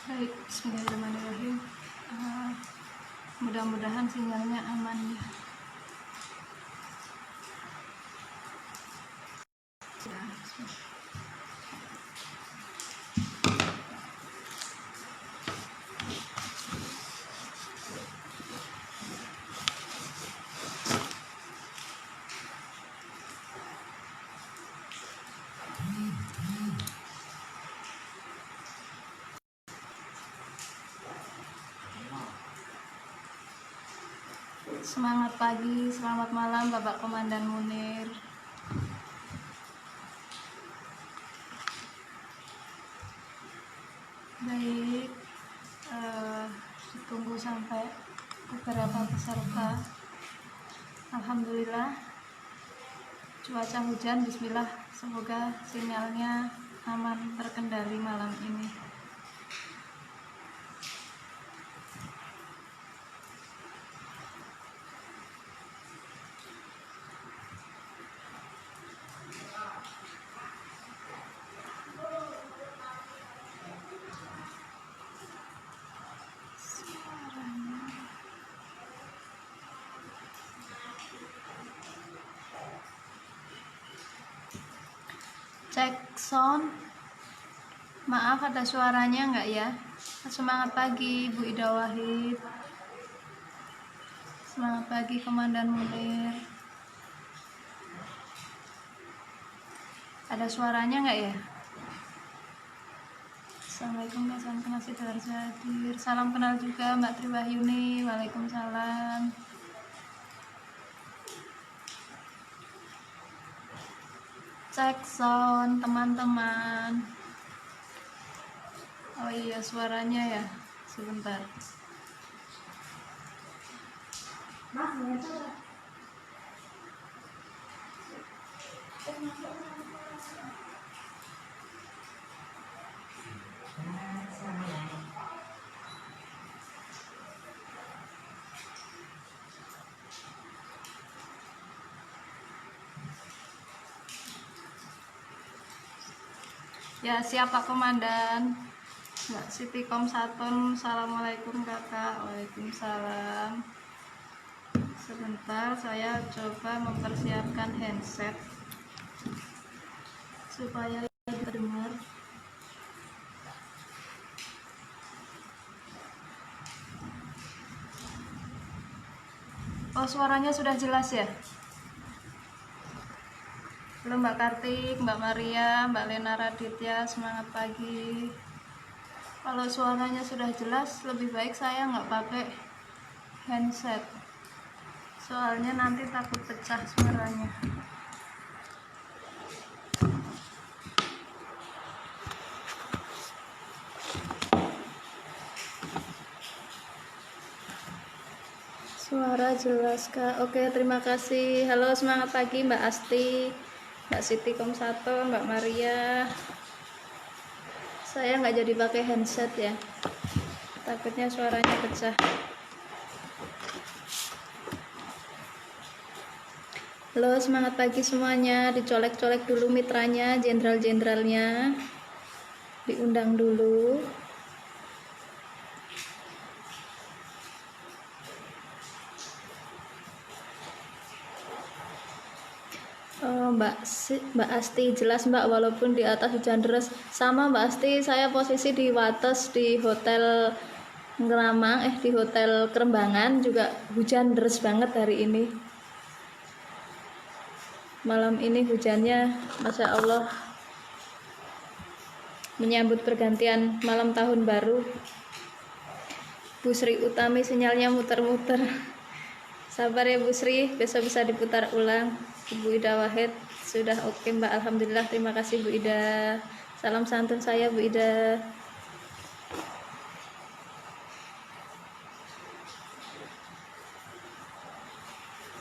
Baik, bismillahirrahmanirrahim. Mudah-mudahan sinyalnya aman ya. Semangat pagi, selamat malam Bapak Komandan Munir. Baik, ditunggu sampai beberapa peserta. Alhamdulillah, cuaca hujan, bismillah, semoga sinyalnya aman terkendali malam ini. Cek sound, maaf ada suaranya enggak ya? Semangat pagi Bu Ida Wahid, semangat pagi Komandan Munir. Ada suaranya enggak ya? Assalamualaikum, salam kenal Sidoarjo hadir. Salam kenal juga Mbak Triwahyuni. Waalaikumsalam. Cek sound teman-teman. Oh iya, suaranya ya, sebentar. Ya, siapa Komandan? Mbak Siti Komsatun. Assalamualaikum kakak. Waalaikumsalam. Sebentar, saya coba mempersiapkan handset supaya terdengar. Oh, suaranya sudah jelas ya? Halo Mbak Kartik, Mbak Maria, Mbak Lena Raditya, semangat pagi. Kalau suaranya sudah jelas, lebih baik saya nggak pakai handset, soalnya nanti takut pecah suaranya. Suara jelas Kak? Oke, terima kasih. Halo, semangat pagi Mbak Asti, Mbak Siti Komsato, Mbak Maria. Saya nggak jadi pakai handset ya, takutnya suaranya pecah. Halo, semangat pagi semuanya. Dicolek-colek dulu mitranya, jenderal-jenderalnya diundang dulu. Mbak Asti, jelas Mbak, walaupun di atas hujan deras. Sama Mbak Asti, saya posisi di Wates di Hotel Ngeramang, di Hotel Kerembangan juga hujan deras banget hari ini. Malam ini hujannya Masya Allah, menyambut pergantian malam tahun baru. Bu Sri Utami sinyalnya muter-muter. Sabar ya Bu Sri, besok bisa diputar ulang. Ibu Ida Wahid sudah oke Mbak, alhamdulillah, terima kasih Bu Ida. Salam santun saya Bu Ida.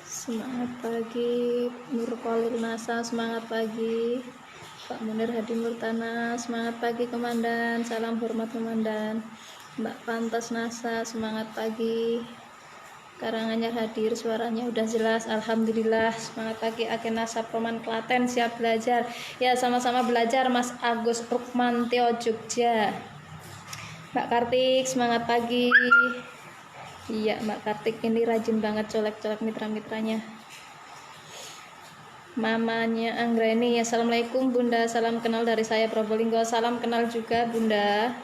Semangat pagi Nurkolur Nasa, semangat pagi Pak Munir Hadi Murtana, semangat pagi Komandan, salam hormat Komandan. Mbak Pantas Nasa, semangat pagi. Karanganyar hadir, suaranya udah jelas, alhamdulillah. Semangat pagi Aken Nasa Proman Klaten, siap belajar ya? Sama-sama belajar Mas Agus Rukmantio Jogja. Mbak Kartik, semangat pagi. Iya, Mbak Kartik ini rajin banget colek-colek mitra-mitranya. Mamanya Anggreni, assalamualaikum Bunda, salam kenal dari saya Probolinggo. Salam kenal juga Bunda,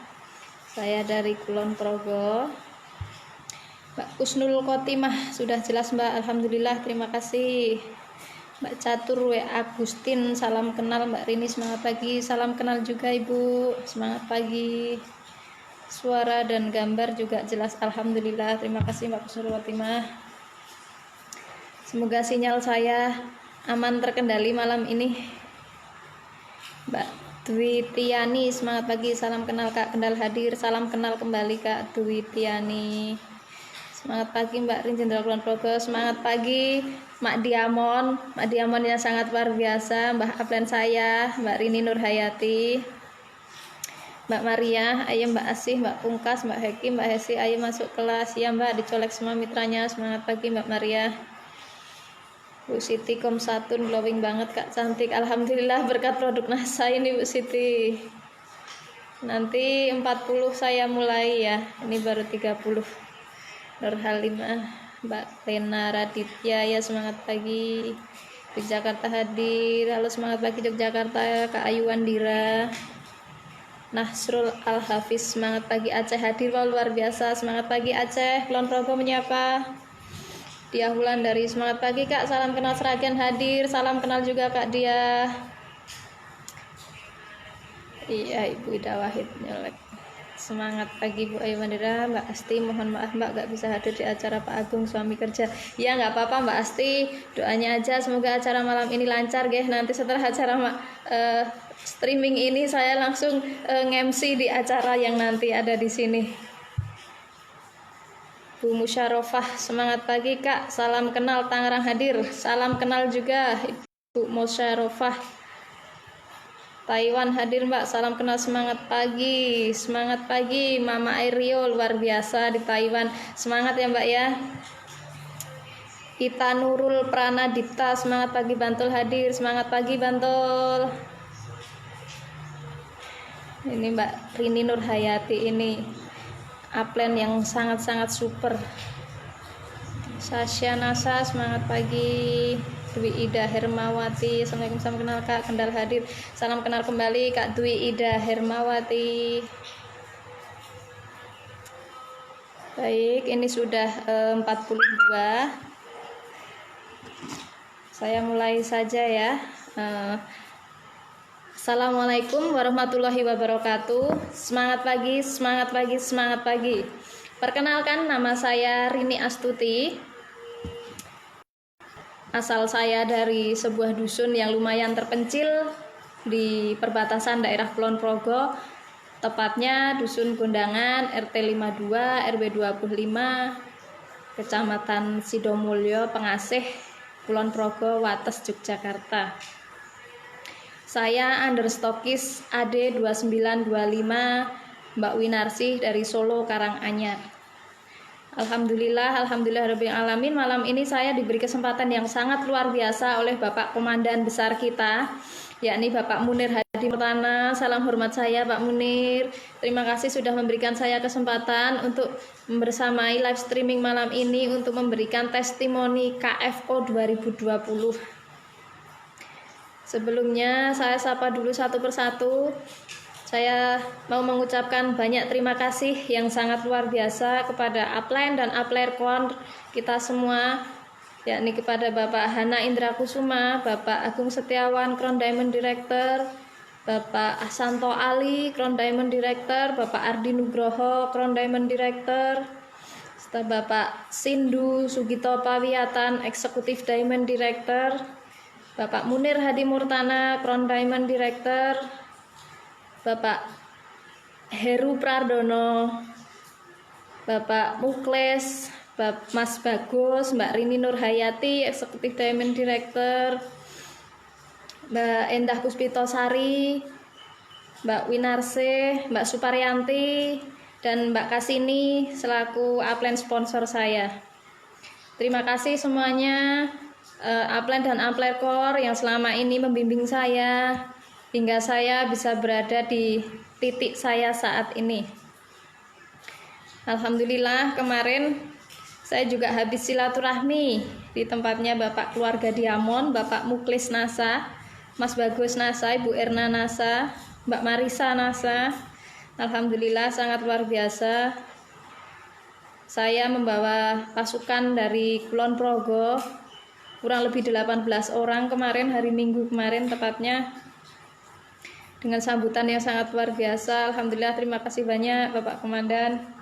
saya dari Kulon Progo. Mbak Kusnul Kotimah, sudah jelas Mbak, alhamdulillah, terima kasih. Mbak Catur W. Agustin, salam kenal. Mbak Rini, semangat pagi, salam kenal juga Ibu, semangat pagi. Suara dan gambar juga jelas, alhamdulillah, terima kasih Mbak Kusnul Kotimah. Semoga sinyal saya aman terkendali malam ini. Mbak Dwi Tiani, semangat pagi, salam kenal Kak Kendal hadir, salam kenal kembali Kak Dwi Tiani. Semangat pagi Mbak Rin Jenderal Kulon Progo, semangat pagi Mak Diamond yang sangat luar biasa, Mbak Aplen saya, Mbak Rini Nurhayati, Mbak Maria, ayo Mbak Asih, Mbak Pungkas, Mbak Heki, Mbak Hesi, ayo masuk kelas ya Mbak, dicolek semua mitranya, semangat pagi Mbak Maria. Bu Siti Komsatun, glowing banget Kak, cantik, alhamdulillah berkat produk NASA ini Bu Siti. Nanti 40 saya mulai ya, ini baru 30. Nur Halimah, Mbak Lena Raditya, ya semangat pagi. Yogyakarta hadir, halo semangat pagi Yogyakarta. Kak Ayu Wandira, Nasrul Al-Hafiz, semangat pagi. Aceh hadir, wow, luar biasa, semangat pagi Aceh. Kulon Progo menyapa. Dia Wulan dari semangat pagi Kak, salam kenal Seragen hadir, salam kenal juga Kak Dia. Iya Ibu Ida Wahid nyelek. Semangat pagi Bu Ayu Mandira. Mbak Asti, mohon maaf Mbak gak bisa hadir di acara Pak Agung suami kerja. Ya nggak apa-apa Mbak Asti, doanya aja semoga acara malam ini lancar geh. Nanti setelah acara streaming ini saya langsung nge-MC di acara yang nanti ada di sini. Bu Musyarofah, semangat pagi Kak, salam kenal Tangerang hadir, salam kenal juga Ibu Musyarofah. Taiwan hadir Mbak, salam kenal, semangat pagi Mama Airio, luar biasa di Taiwan, semangat ya Mbak ya. Ita Nurul Pranadipta, semangat pagi Bantul hadir, semangat pagi Bantul. Ini Mbak Rini Nurhayati, ini Aplen yang sangat-sangat super. Sasya Nasa, semangat pagi. Dwi Ida Hermawati, assalamualaikum, salam kenal Kak Kendal hadir, salam kenal kembali Kak Dwi Ida Hermawati. Baik, ini sudah 42. Saya mulai saja ya. Assalamualaikum warahmatullahi wabarakatuh. Semangat pagi, semangat pagi, semangat pagi. Perkenalkan, nama saya Rini Astuti. Asal saya dari sebuah dusun yang lumayan terpencil di perbatasan daerah Kulon Progo, tepatnya Dusun Gondangan, RT 52, RW 25, Kecamatan Sidomulyo, Pengasih, Kulon Progo, Wates, Yogyakarta. Saya understokis AD 2925 Mbak Winarsih dari Solo Karanganyar. Alhamdulillah rabbil alamin, malam ini saya diberi kesempatan yang sangat luar biasa oleh Bapak Komandan besar kita, yakni Bapak Munir Hadi Murtana. Salam hormat saya Pak Munir. Terima kasih sudah memberikan saya kesempatan untuk bersamai live streaming malam ini untuk memberikan testimoni KFO 2020. Sebelumnya saya sapa dulu satu persatu. Saya mau mengucapkan banyak terima kasih yang sangat luar biasa kepada upline dan uplayercon kita semua, yakni kepada Bapak Hana Indra Kusuma, Bapak Agung Setiawan, Crown Diamond Director, Bapak Asanto Ali, Crown Diamond Director, Bapak Ardi Nugroho, Crown Diamond Director, serta Bapak Sindu Sugito Pawiatan, Eksekutif Diamond Director, Bapak Munir Hadi Murtana, Crown Diamond Director, Bapak Heru Pradono, Bapak Mukles, Mas Bagus, Mbak Rini Nurhayati, Eksekutif Diamond Director, Mbak Endah Puspitosari, Mbak Winarse, Mbak Suparyanti, dan Mbak Kasini selaku upline sponsor saya. Terima kasih semuanya. Upline dan uplayercore yang selama ini membimbing saya hingga saya bisa berada di titik saya saat ini. Alhamdulillah kemarin saya juga habis silaturahmi di tempatnya Bapak keluarga Diamond, Bapak Muklis Nasa, Mas Bagus Nasa, Ibu Erna Nasa, Mbak Marisa Nasa. Alhamdulillah sangat luar biasa. Saya membawa pasukan dari Kulon Progo, kurang lebih 18 orang kemarin, hari Minggu kemarin tepatnya, dengan sambutan yang sangat luar biasa. Alhamdulillah, terima kasih banyak Bapak Komandan.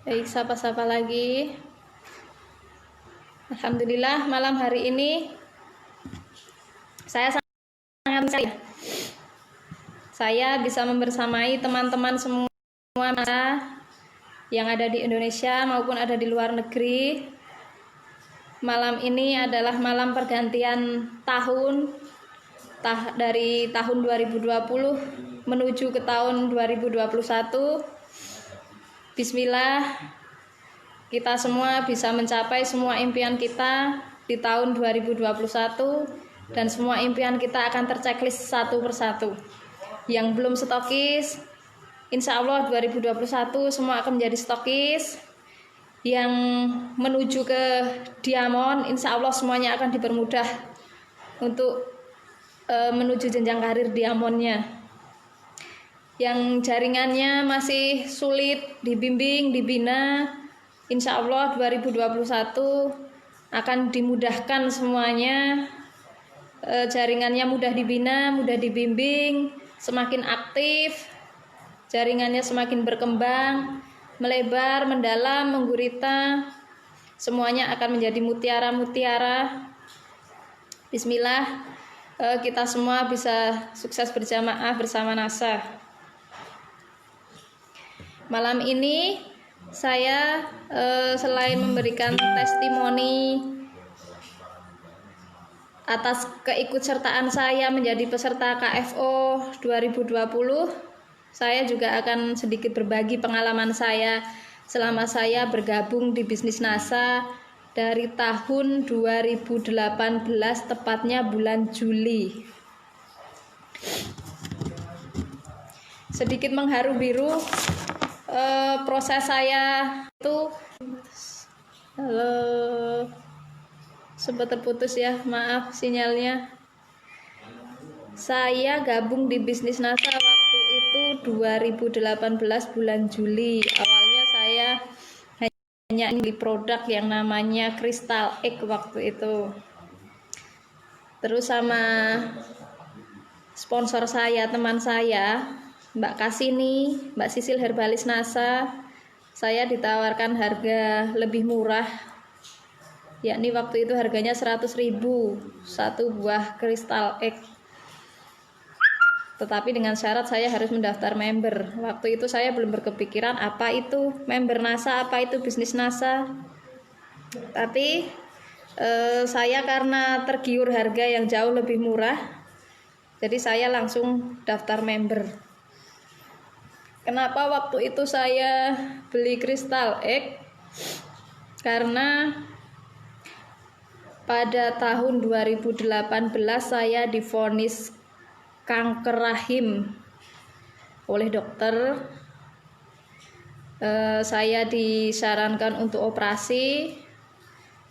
Baik, sapa-sapa lagi. Alhamdulillah malam hari ini saya sangat sekali saya bisa membersamai teman-teman semua yang ada di Indonesia maupun ada di luar negeri. Malam ini adalah malam pergantian tahun dari tahun 2020 menuju ke tahun 2021. Bismillah, kita semua bisa mencapai semua impian kita di tahun 2021 dan semua impian kita akan terchecklist satu persatu. Yang belum stokis, insya Allah 2021 semua akan menjadi stokis. Yang menuju ke Diamond, insya Allah semuanya akan dipermudah untuk menuju jenjang karir Diamondnya. Yang jaringannya masih sulit dibimbing, dibina, insya Allah 2021 akan dimudahkan semuanya. Jaringannya mudah dibina, mudah dibimbing, semakin aktif, jaringannya semakin berkembang, melebar, mendalam, menggurita, semuanya akan menjadi mutiara-mutiara. Bismillah, kita semua bisa sukses berjamaah bersama NASA. Malam ini saya selain memberikan testimoni atas keikutsertaan saya menjadi peserta KFO 2020, saya juga akan sedikit berbagi pengalaman saya selama saya bergabung di bisnis NASA dari tahun 2018, tepatnya bulan Juli. Sedikit mengharu biru proses saya itu. Halo, sempat terputus ya, maaf sinyalnya. Saya gabung di bisnis NASA waktu itu 2018 bulan Juli. Awalnya saya hanya di produk yang namanya Crystal Egg waktu itu. Terus sama sponsor saya, teman saya, Mbak Kasini, Mbak Sisil Herbalis NASA, saya ditawarkan harga lebih murah, yakni waktu itu harganya 100.000 satu buah Crystal Egg. Tetapi dengan syarat saya harus mendaftar member. Waktu itu saya belum berkepikiran apa itu member NASA, apa itu bisnis NASA. Tapi saya karena tergiur harga yang jauh lebih murah, jadi saya langsung daftar member. Kenapa waktu itu saya beli Crystal Egg? Karena pada tahun 2018 saya divonis kanker rahim oleh dokter. Saya disarankan untuk operasi,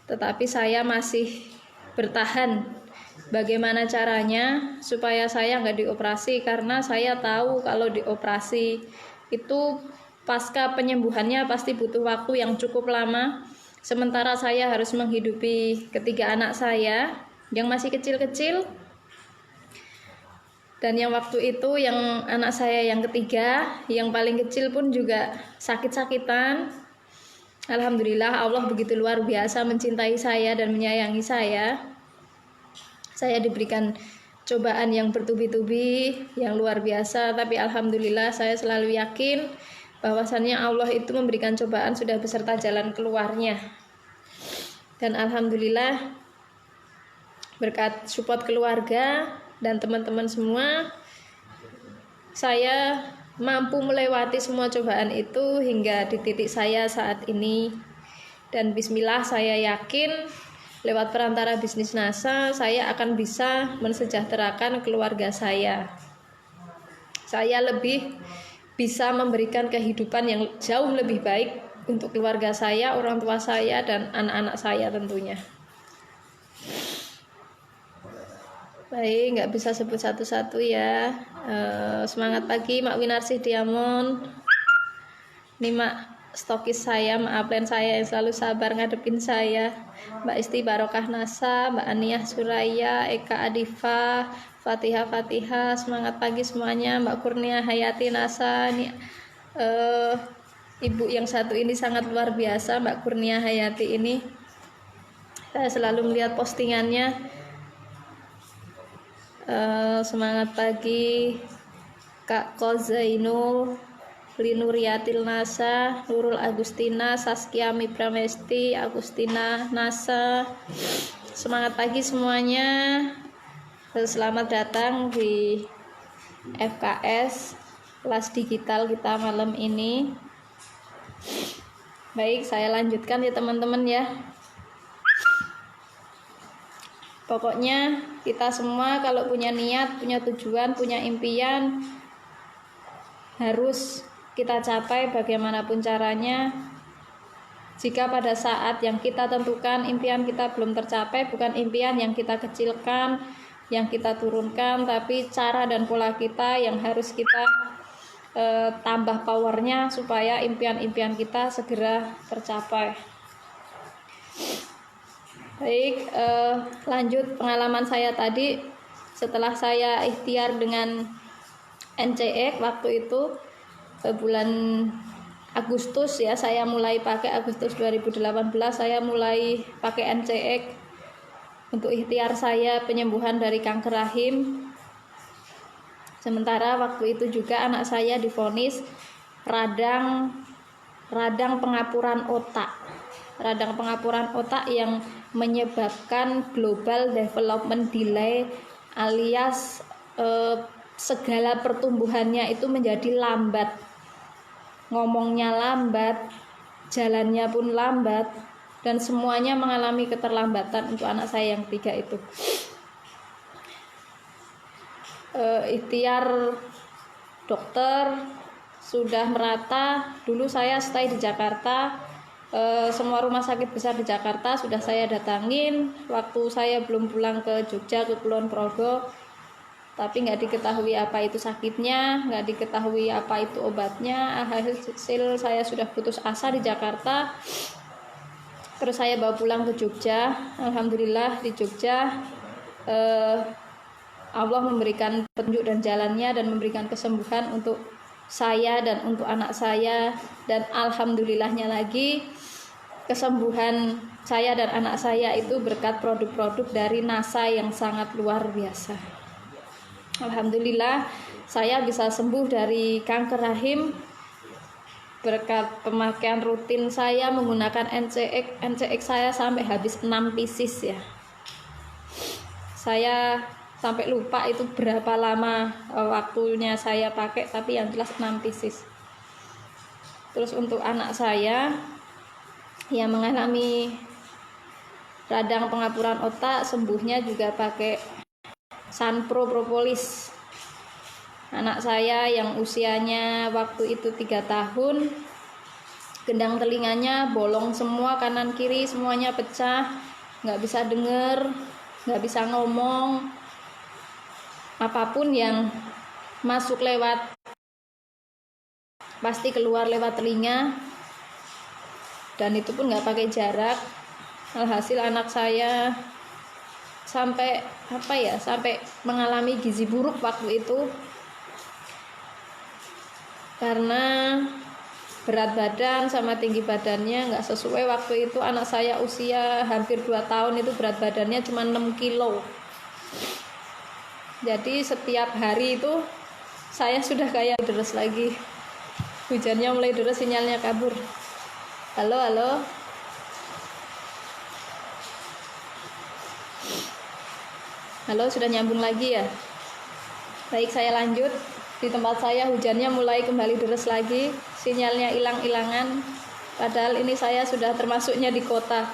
tetapi saya masih bertahan. Bagaimana caranya supaya saya nggak dioperasi? Karena saya tahu kalau dioperasi itu pasca penyembuhannya pasti butuh waktu yang cukup lama. Sementara saya harus menghidupi ketiga anak saya yang masih kecil-kecil. Dan yang waktu itu yang anak saya yang ketiga, yang paling kecil pun juga sakit-sakitan. Alhamdulillah Allah begitu luar biasa mencintai saya dan menyayangi saya. Saya diberikan cobaan yang bertubi-tubi, yang luar biasa, tapi alhamdulillah saya selalu yakin bahwasannya Allah itu memberikan cobaan sudah beserta jalan keluarnya. Dan alhamdulillah berkat support keluarga dan teman-teman semua, saya mampu melewati semua cobaan itu hingga di titik saya saat ini. Dan bismillah saya yakin lewat perantara bisnis NASA, saya akan bisa mensejahterakan keluarga saya. Saya lebih bisa memberikan kehidupan yang jauh lebih baik untuk keluarga saya, orang tua saya, dan anak-anak saya tentunya. Baik, nggak bisa sebut satu-satu ya. Semangat pagi Mak Winarsih Diamond. Ini Mak stokis saya, Mak Aplen saya yang selalu sabar ngadepin saya. Mbak Isti Barokah Nasa, Mbak Aniah Suraya, Eka Adifa, Fatihah, semangat pagi semuanya. Mbak Kurnia Hayati Nasa, ini ibu yang satu ini sangat luar biasa, Mbak Kurnia Hayati ini. Saya selalu melihat postingannya. Semangat pagi Kak Kozainul, Linuriatil Nasa, Nurul Agustina, Saskia Mipramesti, Agustina Nasa. Semangat pagi semuanya. Selamat datang di FKS kelas digital kita malam ini. Baik, saya lanjutkan ya teman-teman ya. Pokoknya kita semua kalau punya niat, punya tujuan, punya impian, harus kita capai bagaimanapun caranya. Jika pada saat yang kita tentukan impian kita belum tercapai, bukan impian yang kita kecilkan, yang kita turunkan, tapi cara dan pola kita yang harus kita tambah powernya supaya impian-impian kita segera tercapai. Baik, lanjut pengalaman saya tadi. Setelah saya ikhtiar dengan NCX waktu itu bulan Agustus ya, saya mulai pakai Agustus 2018 saya mulai pakai NCX untuk ikhtiar saya penyembuhan dari kanker rahim. Sementara waktu itu juga anak saya divonis radang pengapuran otak. Radang pengapuran otak yang menyebabkan global development delay alias segala pertumbuhannya itu menjadi lambat, ngomongnya lambat, jalannya pun lambat, dan semuanya mengalami keterlambatan untuk anak saya yang 3 itu. Ikhtiar dokter sudah merata. Dulu saya stay di Jakarta, semua rumah sakit besar di Jakarta sudah saya datangin. Waktu saya belum pulang ke Jogja, ke Kulon Progo, tapi nggak diketahui apa itu sakitnya, nggak diketahui apa itu obatnya. Hasil saya sudah putus asa di Jakarta, terus saya bawa pulang ke Jogja. Alhamdulillah di Jogja Allah memberikan petunjuk dan jalannya dan memberikan kesembuhan untuk saya dan untuk anak saya, dan alhamdulillahnya lagi kesembuhan saya dan anak saya itu berkat produk-produk dari NASA yang sangat luar biasa. Alhamdulillah saya bisa sembuh dari kanker rahim berkat pemakaian rutin saya menggunakan NCX saya sampai habis 6 pieces ya. Saya sampai lupa itu berapa lama waktunya saya pakai, tapi yang jelas 6 pieces. Terus untuk anak saya yang mengalami radang pengapuran otak, sembuhnya juga pakai Sunpro Propolis. Anak saya yang usianya waktu itu 3 tahun, gendang telinganya bolong semua, kanan kiri semuanya pecah, nggak bisa denger, nggak bisa ngomong. Apapun yang masuk lewat pasti keluar lewat telinga, dan itu pun nggak pakai jarak. Alhasil anak saya sampai sampai mengalami gizi buruk waktu itu karena berat badan sama tinggi badannya nggak sesuai. Waktu itu anak saya usia hampir 2 tahun itu berat badannya cuma 6 kilo. Jadi setiap hari itu saya sudah kayak deres lagi. Hujannya mulai deres, sinyalnya kabur. Halo. Halo, sudah nyambung lagi ya? Baik, saya lanjut. Di tempat saya hujannya mulai kembali deres lagi, sinyalnya hilang-hilangan. Padahal ini saya sudah termasuknya di kota.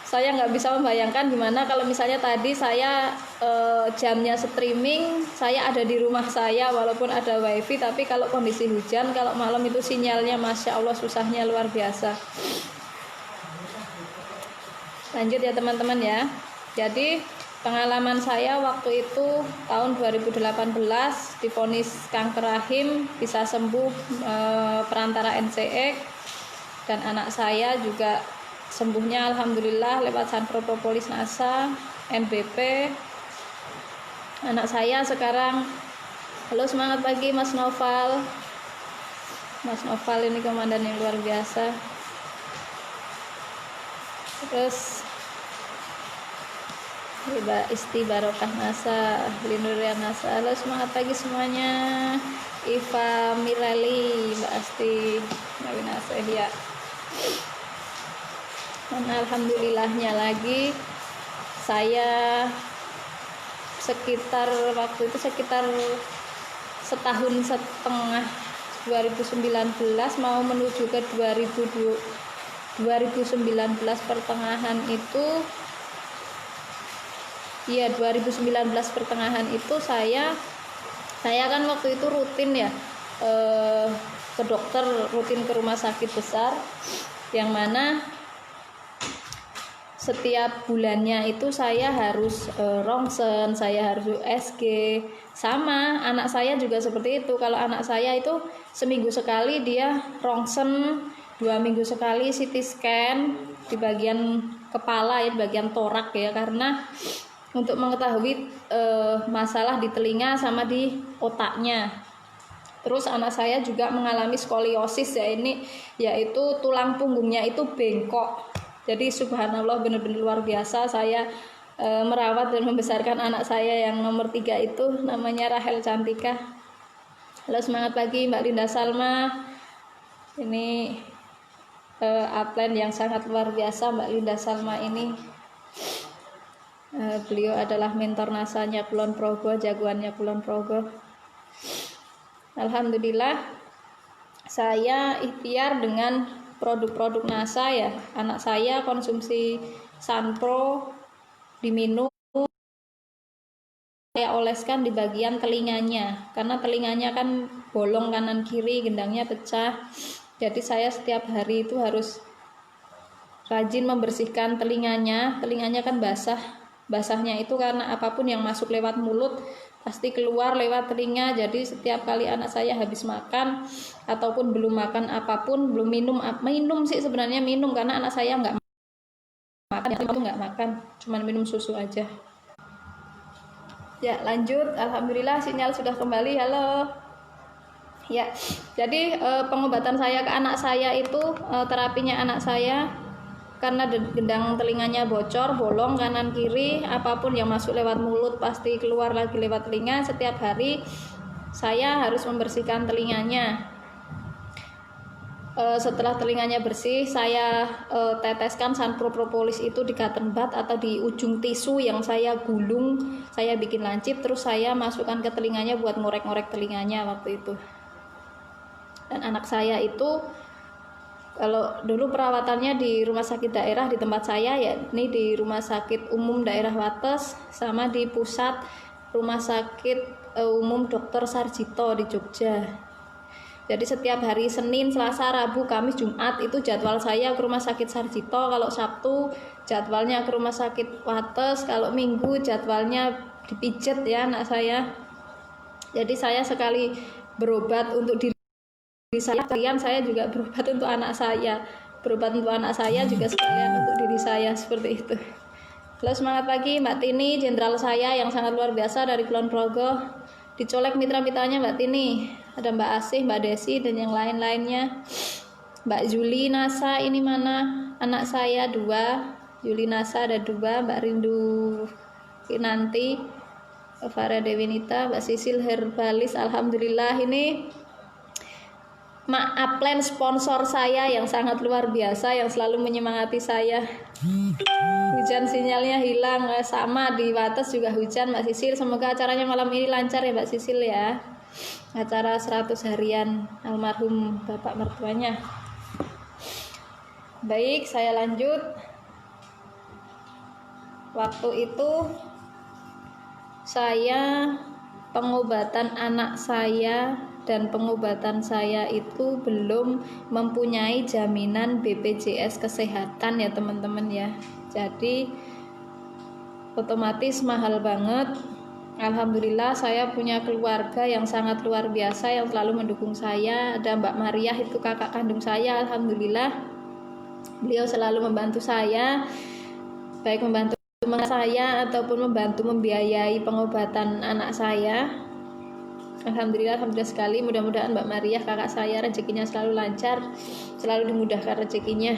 Saya nggak bisa membayangkan gimana kalau misalnya tadi saya jamnya streaming saya ada di rumah saya walaupun ada wifi, tapi kalau kondisi hujan kalau malam itu sinyalnya Masya Allah susahnya luar biasa. Lanjut ya teman-teman ya. Jadi pengalaman saya waktu itu tahun 2018 divonis kanker rahim, bisa sembuh perantara NCE, dan anak saya juga sembuhnya alhamdulillah lewat Sanpro Propolis NASA, NBP. Anak saya sekarang, halo semangat pagi Mas Noval. Mas Noval ini komandan yang luar biasa. Terus Mbak Isti Barokah NASA, Linurian NASA. Halo semangat pagi semuanya. Iva Mirali, Mbak Asti, Mbak Winasa ya. Dan alhamdulillahnya lagi saya sekitar waktu itu sekitar setahun setengah 2019 mau menuju ke 2019 pertengahan itu ya 2019 pertengahan itu saya kan waktu itu rutin ya ke dokter, rutin ke rumah sakit besar yang mana setiap bulannya itu saya harus rongsen, saya harus USG. Sama anak saya juga seperti itu. Kalau anak saya itu seminggu sekali dia rongsen, 2 minggu sekali CT scan di bagian kepala ya, di bagian torak ya, karena untuk mengetahui masalah di telinga sama di otaknya. Terus anak saya juga mengalami skoliosis ya, ini yaitu tulang punggungnya itu bengkok. Jadi subhanallah benar-benar luar biasa. Saya merawat dan membesarkan anak saya yang nomor 3 itu namanya Rahel Cantika. Halo semangat pagi Mbak Linda Salma. Ini upline yang sangat luar biasa Mbak Linda Salma ini. Beliau adalah mentor NASA-nya Kulon Progo, jagoannya Kulon Progo. Alhamdulillah saya ikhtiar dengan produk-produk NASA ya. Anak saya konsumsi Sanpro diminum, saya oleskan di bagian telinganya karena telinganya kan bolong kanan kiri, gendangnya pecah. Jadi saya setiap hari itu harus rajin membersihkan telinganya kan basahnya itu karena apapun yang masuk lewat mulut pasti keluar lewat telinga. Jadi setiap kali anak saya habis makan ataupun belum makan apapun, belum minum sih sebenarnya minum, karena anak saya nggak makan, cuman minum susu aja. Ya lanjut, alhamdulillah sinyal sudah kembali. Halo ya. Jadi pengobatan saya ke anak saya itu terapinya anak saya karena gendang telinganya bocor, bolong kanan kiri, apapun yang masuk lewat mulut pasti keluar lagi lewat telinga. Setiap hari saya harus membersihkan telinganya. Setelah telinganya bersih, saya teteskan Sanpro Propolis itu di cotton bud atau di ujung tisu yang saya gulung, saya bikin lancip, terus saya masukkan ke telinganya buat ngorek-ngorek telinganya waktu itu. Dan anak saya itu kalau dulu perawatannya di rumah sakit daerah di tempat saya ya, ini di Rumah Sakit Umum Daerah Wates sama di Pusat Rumah Sakit Umum Dr. Sarjito di Jogja. Jadi setiap hari Senin, Selasa, Rabu, Kamis, Jumat itu jadwal saya ke Rumah Sakit Sarjito. Kalau Sabtu jadwalnya ke Rumah Sakit Wates, kalau Minggu jadwalnya dipijet ya anak saya. Jadi saya sekali berobat untuk diri saya, sekalian saya juga berobat untuk anak saya, juga sekalian untuk diri saya, seperti itu. Halo semangat pagi Mbak Tini, jenderal saya yang sangat luar biasa dari Kulon Progo. Dicolek mitra-mitranya Mbak Tini, ada Mbak Asih, Mbak Desi dan yang lain-lainnya. Mbak Juli NASA ini mana? Anak saya 2, Juli NASA ada 2, Mbak Rindu Kinanti, Farah Dewinita, Mbak Sisil Herbalis. Alhamdulillah ini upline sponsor saya yang sangat luar biasa, yang selalu menyemangati saya. Hujan sinyalnya hilang, sama di Wates juga hujan Mbak Sisil. Semoga acaranya malam ini lancar ya Mbak Sisil ya, acara 100 harian almarhum bapak mertuanya. Baik, saya lanjut. Waktu itu saya pengobatan anak saya dan pengobatan saya itu belum mempunyai jaminan BPJS kesehatan ya teman-teman ya. Jadi otomatis mahal banget. Alhamdulillah saya punya keluarga yang sangat luar biasa yang selalu mendukung saya. Ada Mbak Mariah, itu kakak kandung saya. Alhamdulillah beliau selalu membantu saya, baik membantu saya ataupun membantu membiayai pengobatan anak saya. Alhamdulillah sekali. Mudah-mudahan Mbak Mariah kakak saya rezekinya selalu lancar, selalu dimudahkan rezekinya.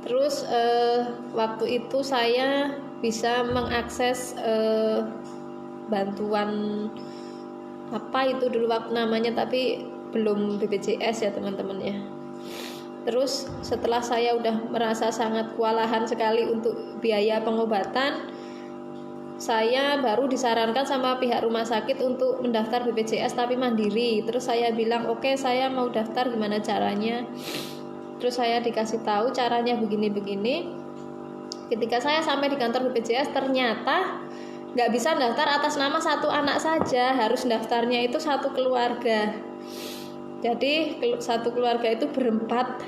Terus waktu itu saya bisa mengakses bantuan apa itu dulu waktu namanya, tapi belum BPJS ya teman-teman ya. Terus setelah saya udah merasa sangat kewalahan sekali untuk biaya pengobatan, saya baru disarankan sama pihak rumah sakit untuk mendaftar BPJS tapi mandiri. Terus saya bilang oke, saya mau daftar, gimana caranya? Terus saya dikasih tahu caranya begini-begini. Ketika saya sampai di kantor BPJS, ternyata nggak bisa daftar atas nama satu anak saja, harus daftarnya itu satu keluarga. Jadi satu keluarga itu berempat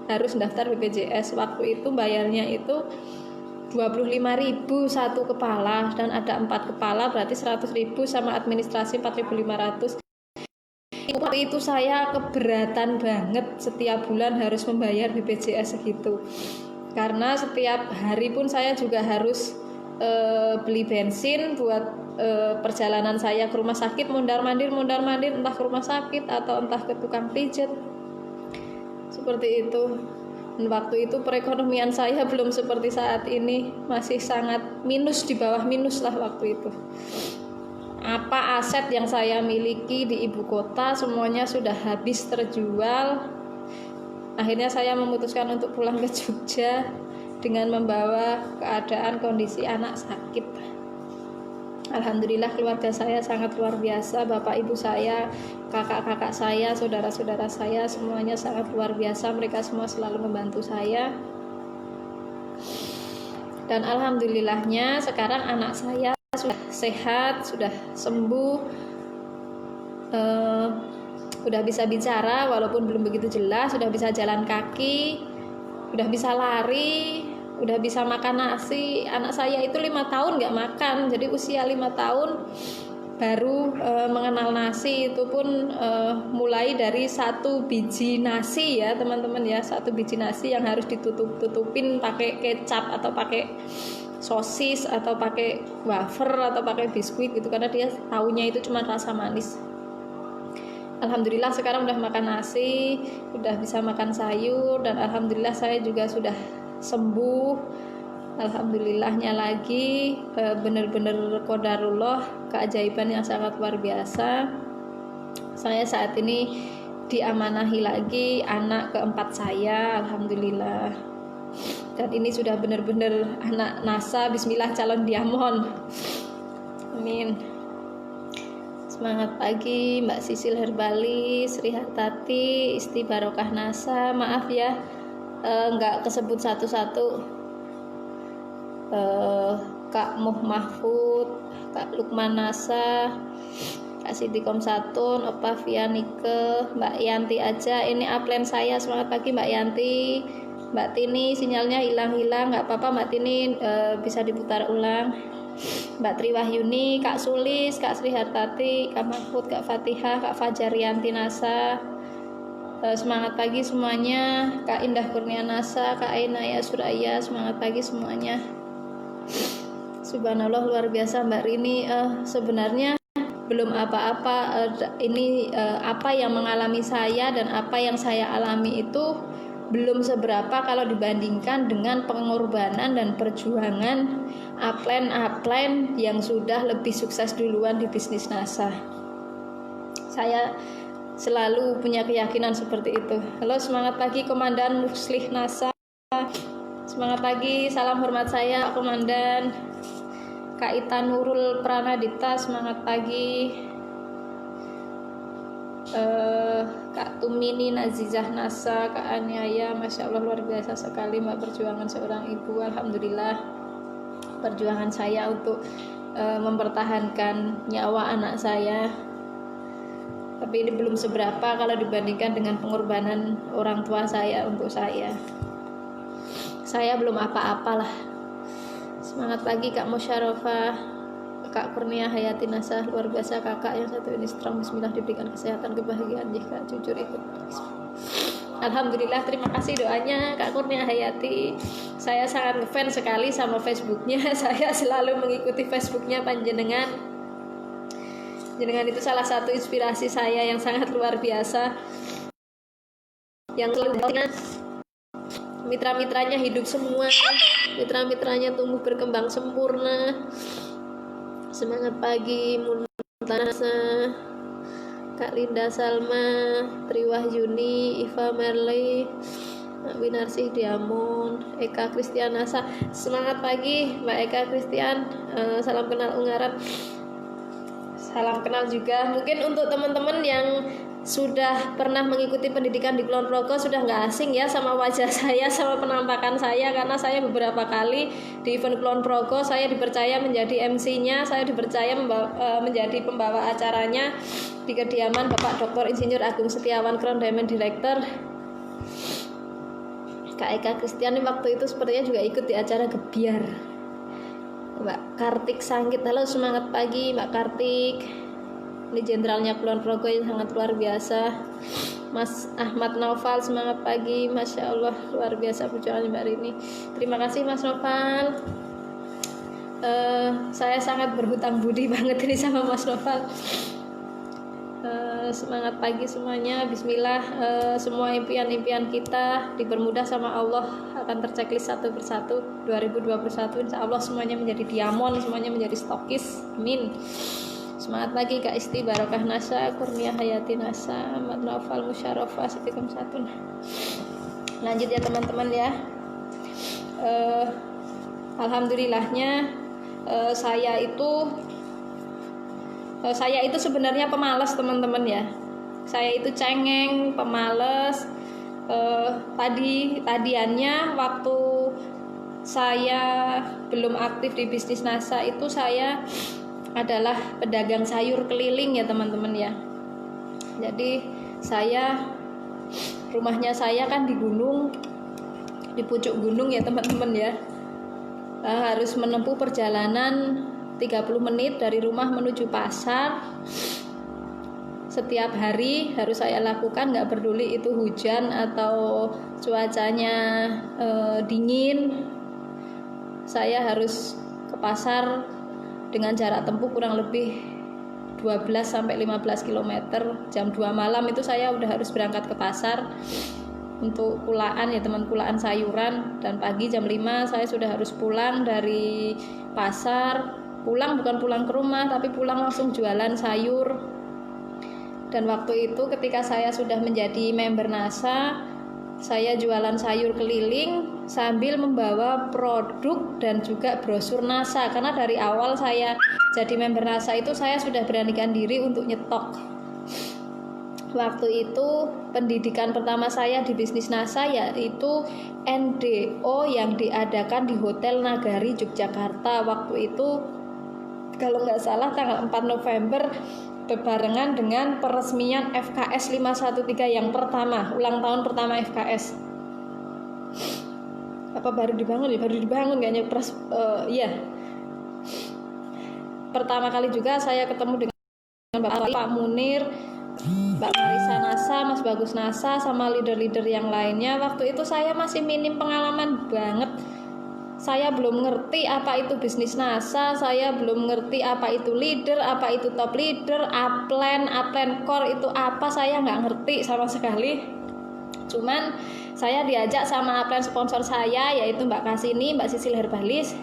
harus daftar BPJS. Waktu itu bayarnya itu 25.000 satu kepala, dan ada 4 kepala berarti 100.000 sama administrasi 4.500. Waktu itu saya keberatan banget setiap bulan harus membayar BPJS segitu, karena setiap hari pun saya juga harus beli bensin buat perjalanan saya ke rumah sakit, mondar-mandir entah ke rumah sakit atau entah ke tukang pijat, seperti itu. Dan waktu itu perekonomian saya belum seperti saat ini, masih sangat minus, di bawah minus lah waktu itu. Apa aset yang saya miliki di ibu kota semuanya sudah habis terjual. Akhirnya saya memutuskan untuk pulang ke Jogja dengan membawa keadaan kondisi anak sakit. Alhamdulillah keluarga saya sangat luar biasa, bapak ibu saya, kakak-kakak saya, saudara-saudara saya, semuanya sangat luar biasa. Mereka semua selalu membantu saya. Dan alhamdulillahnya sekarang anak saya sudah sehat, sudah sembuh, sudah bisa bicara walaupun belum begitu jelas, sudah bisa jalan kaki, sudah bisa lari, udah bisa makan nasi. Anak saya itu 5 tahun nggak makan, jadi usia 5 tahun baru mengenal nasi. Itu pun mulai dari 1 biji nasi ya teman-teman ya, 1 biji nasi yang harus ditutupin pakai kecap atau pakai sosis atau pakai wafer atau pakai biskuit gitu, karena dia taunya itu cuma rasa manis. Alhamdulillah sekarang udah makan nasi, udah bisa makan sayur, dan alhamdulillah saya juga sudah sembuh. Alhamdulillahnya lagi, benar-benar qadarullah, keajaiban yang sangat luar biasa. Saya saat ini diamanahi lagi anak keempat saya, alhamdulillah. Dan ini sudah benar-benar anak NASA, bismillah calon diamond. Amin. Semangat pagi Mbak Sisil Herbalis, Sri Hartati, Isti Barokah NASA. Maaf ya nggak kesebut satu-satu. Kak Muh Mahfud, Kak Lukman NASA, Kak Siti Komsatun, Opa Vianike, Mbak Yanti aja. Ini upline saya. Semangat pagi Mbak Yanti. Mbak Tini sinyalnya hilang-hilang, nggak apa-apa Mbak Tini, bisa diputar ulang. Mbak Triwahyuni, Kak Sulis, Kak Sri Hartati, Kak Mahfud, Kak Fatihah, Kak Fajarianti NASA. Semangat pagi semuanya. Kak Indah Kurnia NASA, Kak Ainaya Suraya, semangat pagi semuanya. Subhanallah luar biasa Mbak Rini. Sebenarnya belum apa-apa, ini apa yang mengalami saya dan apa yang saya alami itu belum seberapa kalau dibandingkan dengan pengorbanan dan perjuangan upline yang sudah lebih sukses duluan di bisnis NASA. Saya selalu punya keyakinan seperti itu. Halo, semangat pagi Komandan Muslih NASA. Semangat pagi, salam hormat saya Komandan. Kak Ita Nurul Pranadita, semangat pagi. Kak Tumini Nazizah NASA, Kak Anyaya, Masya Allah luar biasa sekali Mbak perjuangan seorang ibu. Alhamdulillah perjuangan saya untuk mempertahankan nyawa anak saya. Tapi ini belum seberapa kalau dibandingkan dengan pengorbanan orang tua saya untuk saya. Saya belum apa-apalah. Semangat pagi Kak Musyarofa, Kak Kurnia Hayati Nasa, luar biasa kakak yang satu ini strong. Bismillah, diberikan kesehatan, kebahagiaan, jika jujur ikut. Alhamdulillah, terima kasih doanya Kak Kurnia Hayati. Saya sangat ngefans sekali sama Facebooknya. Saya selalu mengikuti Facebooknya panjenengan. Jenengan itu salah satu inspirasi saya yang sangat luar biasa. Yang selalu mitra-mitranya hidup semua, mitra-mitranya tumbuh berkembang sempurna. Semangat pagi Muntanasa, Kak Linda Salma, Triwahyuni, Iva Merley, Winarsih Diamond, Eka Kristianasa. Semangat pagi Mbak Eka Kristian. Salam kenal Ungaran. Salam kenal juga. Mungkin untuk teman-teman yang sudah pernah mengikuti pendidikan di Kulon Progo sudah nggak asing ya sama wajah saya, sama penampakan saya, karena saya beberapa kali di event Kulon Progo saya dipercaya menjadi MC-nya, saya dipercaya menjadi pembawa acaranya di kediaman Bapak Dr. Insinyur Agung Setiawan, Crown Diamond Director. Kak Eka Kristian waktu itu sepertinya juga ikut di acara Gebiar. Mbak Kartik Sanggit, halo semangat pagi Mbak Kartik. Ini jenderalnya Kulon Progo yang sangat luar biasa. Mas Ahmad Naufal, semangat pagi. Masya Allah, luar biasa perjuangan Mbak Rini. Terima kasih Mas Naufal. Saya sangat berhutang budi banget ini sama Mas Naufal. Semangat pagi semuanya. Bismillah, semua impian-impian kita dipermudah sama Allah, akan terchecklist satu persatu. 2021 insya Allah semuanya menjadi diamond, semuanya menjadi stokis. Amin. Semangat pagi Kak Isti, Barokah Nasa, Kurnia Hayati Nasa, Ahmad Naufal Musyarofa, Setikum Satun. Lanjut ya teman-teman ya. Alhamdulillahnya saya itu sebenarnya pemalas teman-teman ya. Saya itu cengeng, pemalas. Tadiannya waktu saya belum aktif di bisnis NASA itu saya adalah pedagang sayur keliling ya teman-teman ya. Jadi rumahnya saya kan di gunung, di pucuk gunung ya teman-teman ya. Harus menempuh perjalanan 30 menit dari rumah menuju pasar. Setiap hari harus saya lakukan, nggak peduli itu hujan atau cuacanya dingin. Saya harus ke pasar dengan jarak tempuh kurang lebih 12-15 km. Jam 2 malam itu saya udah harus berangkat ke pasar untuk pulaan ya teman, pulaan sayuran. Dan pagi jam 5 saya sudah harus pulang dari pasar. Pulang bukan pulang ke rumah, tapi pulang langsung jualan sayur. Dan waktu itu ketika saya sudah menjadi member NASA, saya jualan sayur keliling sambil membawa produk dan juga brosur NASA. Karena dari awal saya jadi member NASA itu saya sudah beranikan diri untuk nyetok. Waktu itu pendidikan pertama saya di bisnis NASA yaitu NDO yang diadakan di Hotel Nagari Yogyakarta. Waktu itu kalau nggak salah tanggal 4 November berbarengan dengan peresmian FKS 513 yang pertama, ulang tahun pertama FKS. Apa baru dibangun ya? Baru dibangun kayaknya. Iya. Pertama kali juga saya ketemu dengan Pak Munir, Mbak Marisa Nasa, Mas Bagus Nasa, sama leader-leader yang lainnya. Waktu itu saya masih minim pengalaman banget. Saya belum ngerti apa itu bisnis NASA, saya belum ngerti apa itu leader, apa itu top leader, upline core itu apa, saya nggak ngerti sama sekali. Cuman saya diajak sama upline sponsor saya yaitu Mbak Kasini, Mbak Sisil Herbalis.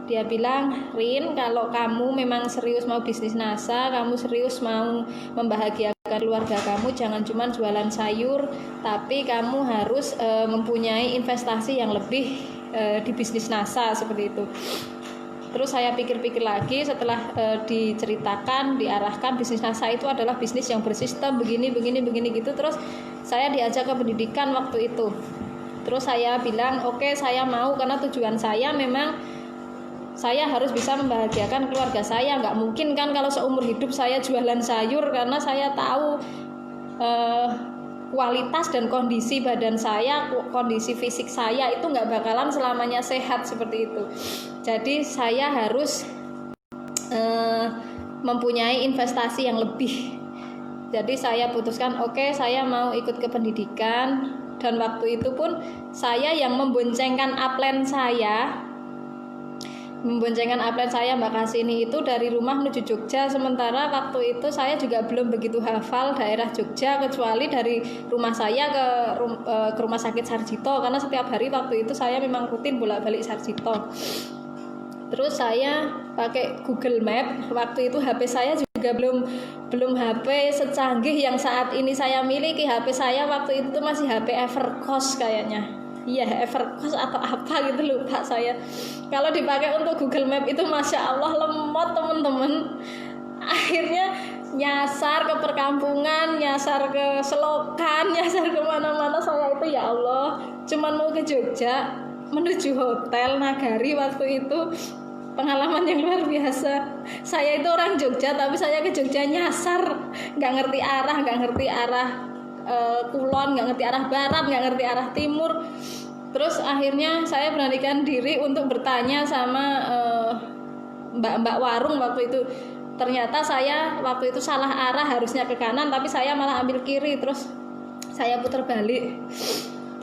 Dia bilang, Rin, kalau kamu memang serius mau bisnis NASA, kamu serius mau membahagiakan keluarga kamu, jangan cuma jualan sayur, tapi kamu harus mempunyai investasi yang lebih di bisnis NASA seperti itu. Terus saya pikir-pikir lagi setelah diceritakan, diarahkan bisnis NASA itu adalah bisnis yang bersistem begini gitu. Terus saya diajak ke pendidikan waktu itu. Terus saya bilang, oke, saya mau, karena tujuan saya memang saya harus bisa membahagiakan keluarga saya. Nggak mungkin kan kalau seumur hidup saya jualan sayur, karena saya tahu kualitas dan kondisi badan saya, kondisi fisik saya itu nggak bakalan selamanya sehat seperti itu. Jadi saya harus mempunyai investasi yang lebih. Jadi saya putuskan, oke, saya mau ikut ke pendidikan. Dan waktu itu pun saya yang memboncengkan upline saya Mbak Kasini itu dari rumah menuju Jogja. Sementara waktu itu saya juga belum begitu hafal daerah Jogja, kecuali dari rumah saya ke rumah sakit Sarjito, karena setiap hari waktu itu saya memang rutin bolak-balik Sarjito. Terus saya pakai Google Map. Waktu itu HP saya juga belum HP secanggih yang saat ini saya miliki. HP saya waktu itu masih HP Evercost kayaknya. Iya, Evercost atau apa gitu, lupa saya. Kalau dipakai untuk Google Map itu Masya Allah lemot teman-teman. Akhirnya nyasar ke perkampungan, nyasar ke selokan, nyasar kemana-mana. Saya itu ya Allah cuman mau ke Jogja, menuju hotel Nagari. Waktu itu pengalaman yang luar biasa. Saya itu orang Jogja, tapi saya ke Jogja nyasar, nggak ngerti arah kulon, nggak ngerti arah barat, nggak ngerti arah timur. Terus akhirnya saya beranikan diri untuk bertanya sama mbak-mbak warung waktu itu. Ternyata saya waktu itu salah arah, harusnya ke kanan, tapi saya malah ambil kiri. Terus saya putar balik.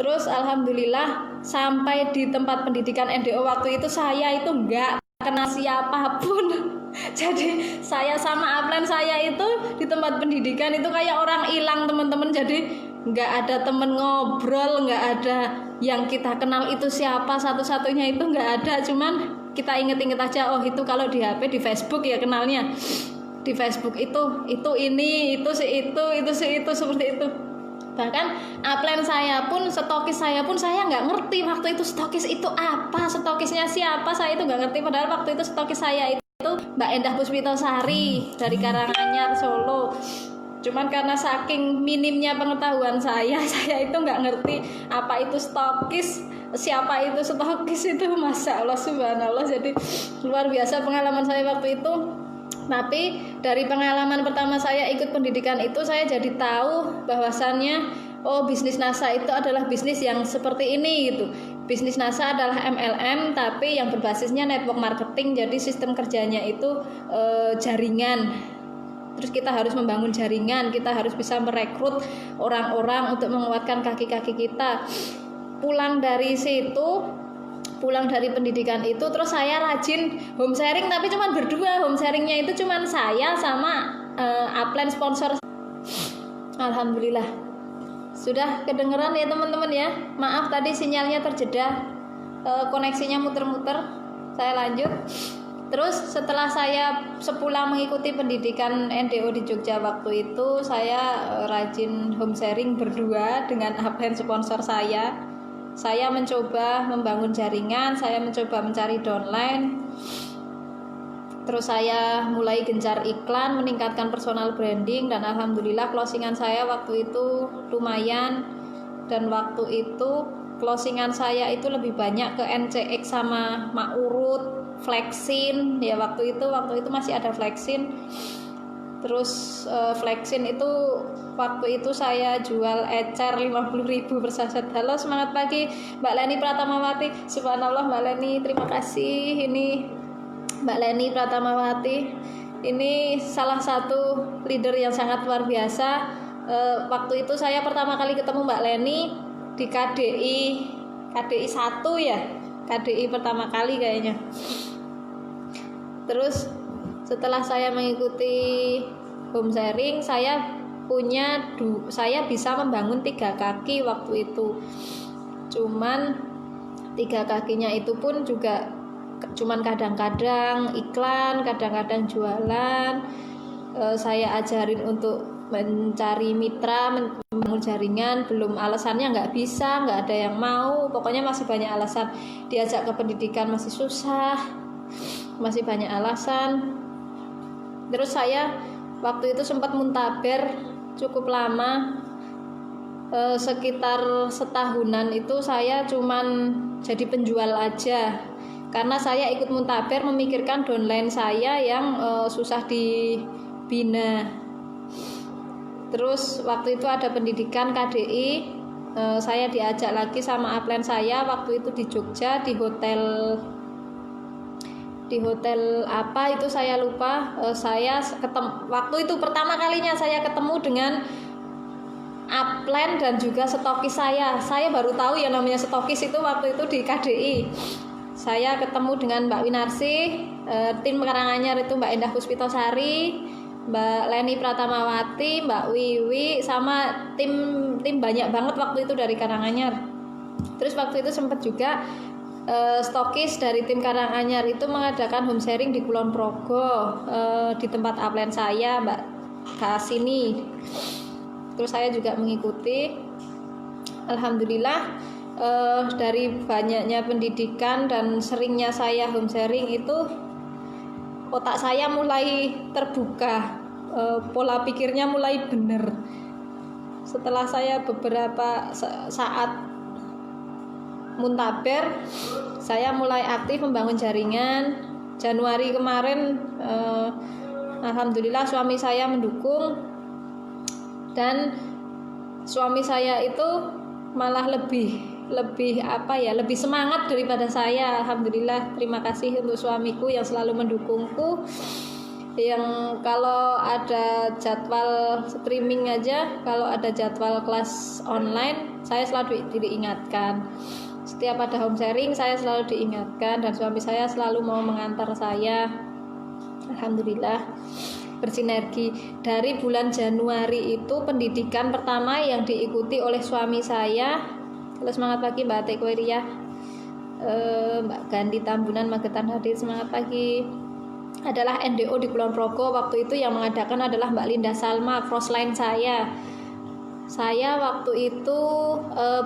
Terus alhamdulillah sampai di tempat pendidikan NDO waktu itu saya itu nggak kenal siapapun. Jadi saya sama upline saya itu di tempat pendidikan itu kayak orang hilang teman-teman. Jadi nggak ada temen ngobrol, nggak ada yang kita kenal itu siapa, satu-satunya itu nggak ada. Cuman kita inget-inget aja, oh itu kalau di HP, di Facebook ya kenalnya. Di Facebook itu ini, itu si itu seperti itu. Bahkan upline saya pun, stokis saya pun saya nggak ngerti waktu itu stokis itu apa, stokisnya siapa, saya itu nggak ngerti. Padahal waktu itu stokis saya itu Mbak Endah Puspitosari dari Karanganyar, Solo. Cuman karena saking minimnya pengetahuan saya itu nggak ngerti apa itu stokis, siapa itu stokis itu. Masya Allah subhanallah. Jadi luar biasa pengalaman saya waktu itu. Tapi dari pengalaman pertama saya ikut pendidikan itu, saya jadi tahu bahwasannya oh bisnis NASA itu adalah bisnis yang seperti ini gitu. Bisnis NASA adalah MLM tapi yang berbasisnya network marketing. Jadi sistem kerjanya itu jaringan. Terus kita harus membangun jaringan, kita harus bisa merekrut orang-orang untuk menguatkan kaki-kaki kita. Pulang dari pendidikan itu, terus saya rajin home sharing, tapi cuma berdua. Home sharingnya itu cuma saya sama upline sponsor. Alhamdulillah. Sudah kedengeran ya teman-teman ya. Maaf tadi sinyalnya terjeda, koneksinya muter-muter. Saya lanjut. Terus setelah saya sepulang mengikuti pendidikan NDO di Jogja waktu itu, saya rajin home sharing berdua dengan upline sponsor saya. Saya mencoba membangun jaringan, saya mencoba mencari downline. Terus saya mulai gencar iklan, meningkatkan personal branding, dan alhamdulillah closingan saya waktu itu lumayan. Dan waktu itu closingan saya itu lebih banyak ke NCX sama Maurut, Flexin. Ya waktu itu masih ada Flexin. Terus Flexin itu waktu itu saya jual ecer 50.000 per saset. Halo, semangat pagi Mbak Leni Pratamawati. Subhanallah Mbak Leni, terima kasih. Ini Mbak Leni Pratamawati, ini salah satu leader yang sangat luar biasa. Waktu itu saya pertama kali ketemu Mbak Leni di KDI 1 ya, KDI pertama kali kayaknya. Terus setelah saya mengikuti home sharing, saya bisa membangun 3 kaki waktu itu. Cuman 3 kakinya itu pun juga cuman kadang-kadang iklan, kadang-kadang jualan. Saya ajarin untuk mencari mitra, membangun jaringan, belum, alasannya nggak bisa, nggak ada yang mau, pokoknya masih banyak alasan. Diajak ke pendidikan masih susah, masih banyak alasan. Terus saya waktu itu sempat muntaber cukup lama, sekitar setahunan itu saya cuman jadi penjual aja. karena saya ikut muntaber memikirkan downline saya yang susah dibina. Terus waktu itu ada pendidikan KDI, saya diajak lagi sama upline saya waktu itu di Jogja di hotel apa itu saya lupa. Saya waktu itu pertama kalinya saya ketemu dengan upline dan juga stokis saya baru tahu yang namanya stokis itu waktu itu di KDI. Saya ketemu dengan Mbak Winarsi, tim Karanganyar itu Mbak Endah Puspitasari, Mbak Leni Pratamawati, Mbak Wiwi, sama tim banyak banget waktu itu dari Karanganyar. Terus waktu itu sempat juga stokis dari tim Karanganyar itu mengadakan home sharing di Kulon Progo, di tempat upline saya Mbak Kasini. Terus saya juga mengikuti. Alhamdulillah dari banyaknya pendidikan dan seringnya saya home sharing itu otak saya mulai terbuka, pola pikirnya mulai benar. Setelah saya beberapa saat muntaber, saya mulai aktif membangun jaringan. Januari kemarin alhamdulillah suami saya mendukung, dan suami saya itu malah lebih semangat daripada saya. Alhamdulillah, terima kasih untuk suamiku yang selalu mendukungku, yang kalau ada jadwal streaming aja, kalau ada jadwal kelas online, saya selalu diingatkan. Setiap ada home sharing saya selalu diingatkan, dan suami saya selalu mau mengantar saya. Alhamdulillah bersinergi. Dari bulan Januari itu pendidikan pertama yang diikuti oleh suami saya. Halo, semangat pagi Mbak Tekoiria, Mbak Gandhi Tambunan Magetan hadir, semangat pagi. Adalah NDO di Kulon Progo. Waktu itu yang mengadakan adalah Mbak Linda Salma, crossline saya. Saya waktu itu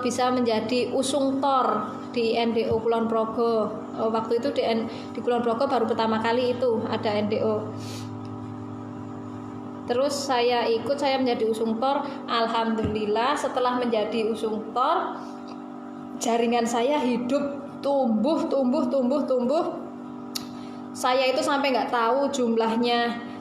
bisa menjadi usung tor di NDO Kulon Progo. Waktu itu di Kulon Progo baru pertama kali itu ada NDO. Terus saya menjadi usung tor. Alhamdulillah setelah menjadi usung tor, jaringan saya hidup, tumbuh. Saya itu sampai nggak tahu jumlahnya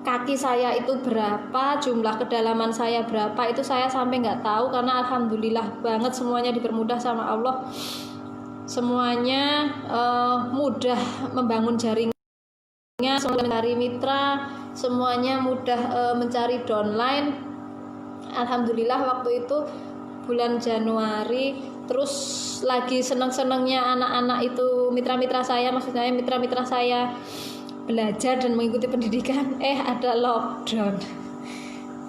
kaki saya itu berapa, jumlah kedalaman saya berapa, itu saya sampai nggak tahu, karena alhamdulillah banget semuanya dipermudah sama Allah. Semuanya mudah membangun jaringan, mencari mitra, semuanya mudah mencari downline. Alhamdulillah waktu itu bulan Januari. Terus lagi senang-senangnya anak-anak itu, mitra-mitra saya belajar dan mengikuti pendidikan, ada lockdown.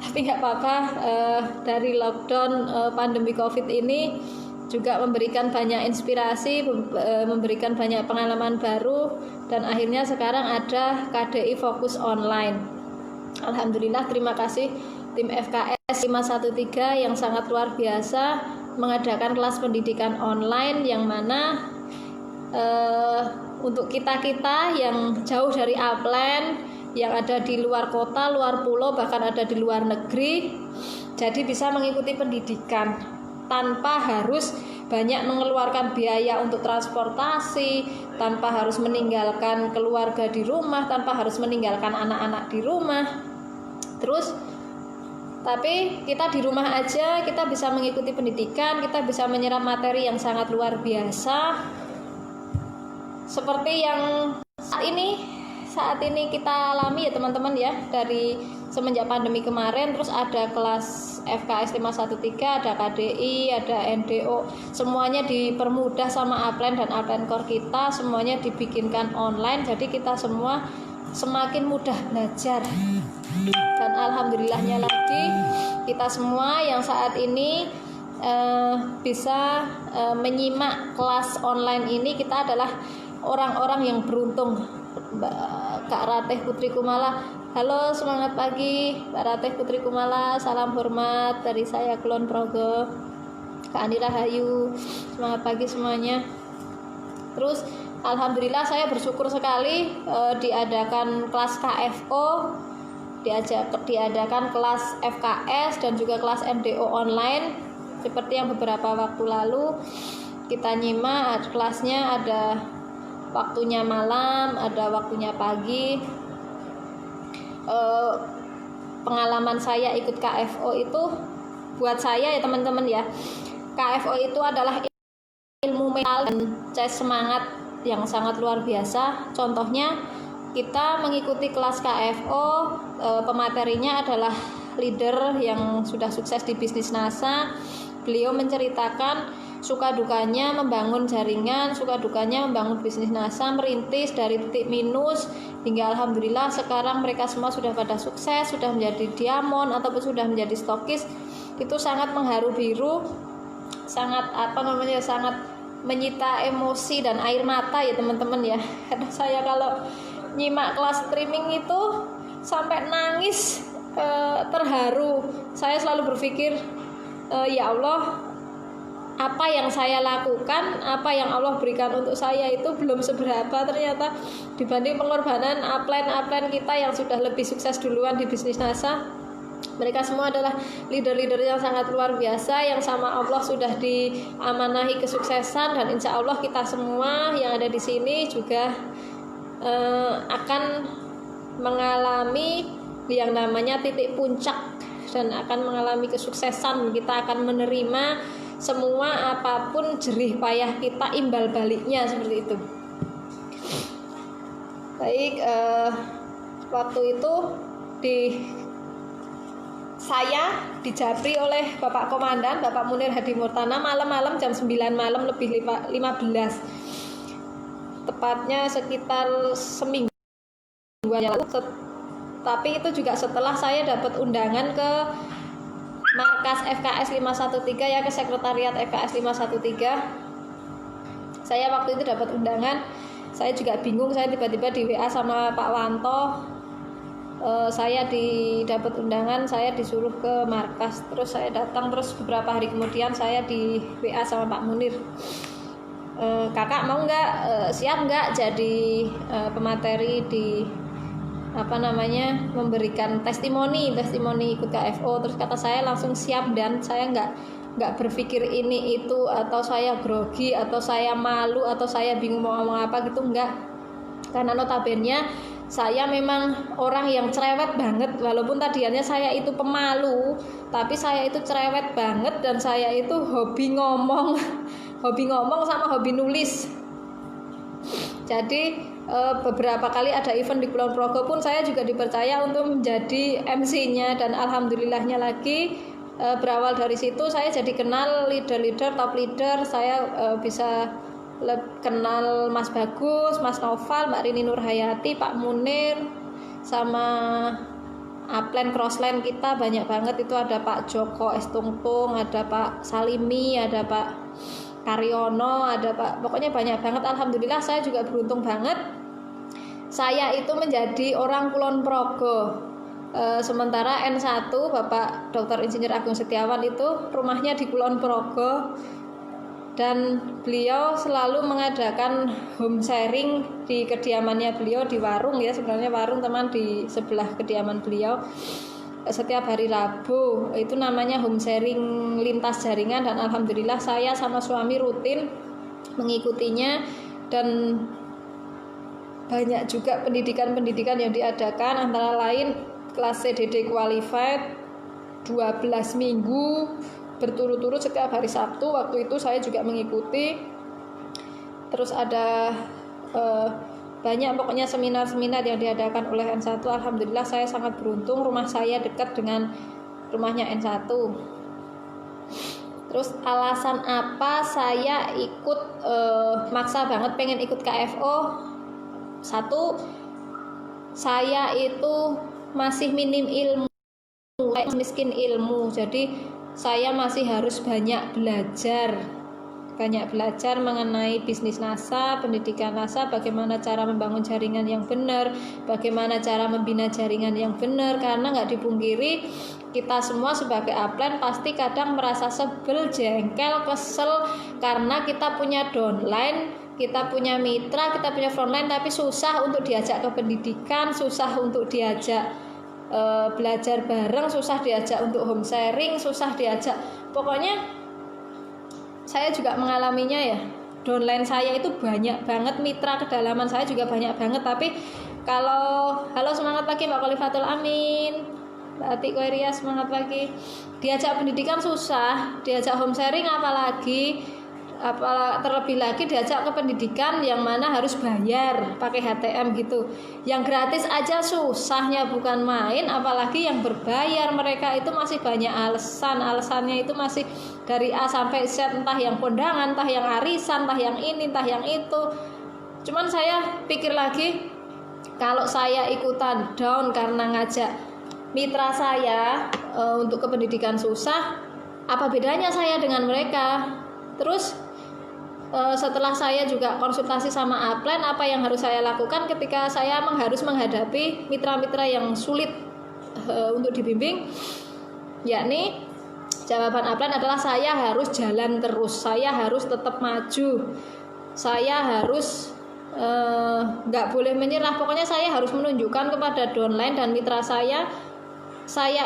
Tapi nggak apa-apa, dari lockdown pandemi COVID ini juga memberikan banyak inspirasi, memberikan banyak pengalaman baru, dan akhirnya sekarang ada KDI Fokus Online. Alhamdulillah, terima kasih tim FKS 513 yang sangat luar biasa mengadakan kelas pendidikan online, yang mana untuk kita-kita yang jauh dari upline, yang ada di luar kota, luar pulau, bahkan ada di luar negeri, jadi bisa mengikuti pendidikan tanpa harus banyak mengeluarkan biaya untuk transportasi, tanpa harus meninggalkan keluarga di rumah, tanpa harus meninggalkan anak-anak di rumah. Tapi kita di rumah aja, kita bisa mengikuti pendidikan, kita bisa menyerap materi yang sangat luar biasa. Seperti yang saat ini kita alami ya teman-teman ya, dari semenjak pandemi kemarin. Terus ada kelas FKS 513, ada KDI, ada NDO, semuanya dipermudah sama upline dan upline core kita, semuanya dibikinkan online, jadi kita semua semakin mudah belajar. Dan alhamdulillahnya lagi, kita semua yang saat ini bisa menyimak kelas online ini, kita adalah orang-orang yang beruntung. Kak Ratih Putri Kumala, halo, semangat pagi Mbak Ratih Putri Kumala, salam hormat dari saya Kulon Progo. Kak Andi Rahayu, semangat pagi semuanya. Terus alhamdulillah saya bersyukur sekali diadakan kelas KFO, diadakan kelas FKS dan juga kelas NDO online, seperti yang beberapa waktu lalu kita nyimak kelasnya. Ada waktunya malam, ada waktunya pagi. Pengalaman saya ikut KFO itu buat saya ya teman-teman ya, KFO itu adalah ilmu mental dan semangat yang sangat luar biasa. Contohnya kita mengikuti kelas KFO, pematerinya adalah leader yang sudah sukses di bisnis NASA. Beliau menceritakan suka dukanya membangun jaringan, suka dukanya membangun bisnis NASA, merintis dari titik minus hingga alhamdulillah sekarang mereka semua sudah pada sukses, sudah menjadi diamond ataupun sudah menjadi stokis. Itu sangat mengharu biru, sangat sangat menyita emosi dan air mata ya teman-teman ya. Karena saya kalau nyimak kelas streaming itu sampai nangis, terharu. Saya selalu berpikir, ya Allah, apa yang saya lakukan, apa yang Allah berikan untuk saya itu belum seberapa ternyata dibanding pengorbanan upline kita yang sudah lebih sukses duluan di bisnis NASA. Mereka semua adalah leader-leader yang sangat luar biasa, yang sama Allah sudah diamanahi kesuksesan, dan insya Allah kita semua yang ada di sini juga akan mengalami yang namanya titik puncak dan akan mengalami kesuksesan. Kita akan menerima semua apapun jerih payah kita, imbal baliknya seperti itu. Baik, waktu itu saya dijabri oleh Bapak Komandan, Bapak Munir Hadi Murtana, malam-malam jam 9 malam lebih 15, tepatnya sekitar seminggu yang lalu. Tapi itu juga setelah saya dapat undangan ke markas FKS 513 ya, ke sekretariat FKS 513. Saya waktu itu dapat undangan, saya juga bingung, saya tiba-tiba di WA sama Pak Wanto. Saya dapat undangan, saya disuruh ke markas, terus saya datang, terus beberapa hari kemudian saya di WA sama Pak Munir, kakak mau nggak, siap nggak jadi pemateri di memberikan testimoni ikut KFO. Terus kata saya langsung siap, dan saya nggak berpikir ini itu atau saya grogi atau saya malu atau saya bingung mau ngomong apa gitu, enggak. Karena notabene saya memang orang yang cerewet banget, walaupun tadiannya saya itu pemalu, tapi saya itu cerewet banget, dan saya itu hobi ngomong sama hobi nulis. Jadi beberapa kali ada event di Kulon Progo pun saya juga dipercaya untuk menjadi MC-nya, dan alhamdulillahnya lagi berawal dari situ saya jadi kenal leader-leader, top leader. Saya bisa kenal Mas Bagus, Mas Noval, Mbak Rini Nurhayati, Pak Munir, sama upline crossline kita banyak banget. Itu ada Pak Joko Estungtung, ada Pak Salimi, ada Pak Karyono, ada Pak, pokoknya banyak banget. Alhamdulillah saya juga beruntung banget, saya itu menjadi orang Kulon Progo. Sementara N1 Bapak Dr. Insinyur Agung Setiawan itu rumahnya di Kulon Progo, dan beliau selalu mengadakan home sharing di kediamannya beliau di warung ya, sebenarnya warung teman di sebelah kediaman beliau, setiap hari Rabu. Itu namanya home sharing lintas jaringan, dan alhamdulillah saya sama suami rutin mengikutinya, dan banyak juga pendidikan-pendidikan yang diadakan, antara lain kelas CDD Qualified 12 minggu berturut-turut setiap hari Sabtu. Waktu itu saya juga mengikuti. Terus ada banyak pokoknya seminar-seminar yang diadakan oleh N1. Alhamdulillah saya sangat beruntung, rumah saya dekat dengan rumahnya N1. Terus alasan apa saya ikut, maksa banget pengen ikut KFO? Satu, saya itu masih minim ilmu, miskin ilmu, jadi saya masih harus banyak belajar mengenai bisnis NASA, pendidikan NASA, bagaimana cara membangun jaringan yang benar, bagaimana cara membina jaringan yang benar. Karena nggak dipungkiri, kita semua sebagai upline pasti kadang merasa sebel, jengkel, kesel, karena kita punya downline, kita punya mitra, kita punya frontline, tapi susah untuk diajak ke pendidikan, susah untuk diajak belajar bareng, susah diajak untuk home sharing, susah diajak, pokoknya saya juga mengalaminya ya. downline saya itu banyak banget, mitra kedalaman saya juga banyak banget. Tapi kalau halo semangat pagi Mbak Khalifatul Amin, Mbak Atik Koiria semangat pagi. Diajak pendidikan susah, diajak home sharing apalagi terlebih lagi diajak ke pendidikan yang mana harus bayar pakai HTM gitu. Yang gratis aja susahnya bukan main, apalagi yang berbayar. Mereka itu masih banyak alasannya itu masih dari A sampai Z, entah yang kondangan, entah yang arisan, entah yang ini, entah yang itu. Cuman saya pikir lagi, kalau saya ikutan down karena ngajak mitra saya untuk ke pendidikan susah, apa bedanya saya dengan mereka? Terus setelah saya juga konsultasi sama Upline, apa yang harus saya lakukan ketika saya harus menghadapi mitra-mitra yang sulit untuk dibimbing? Yakni jawaban Upline adalah saya harus jalan terus, saya harus tetap maju, saya harus nggak boleh menyerah. Pokoknya saya harus menunjukkan kepada downline dan mitra saya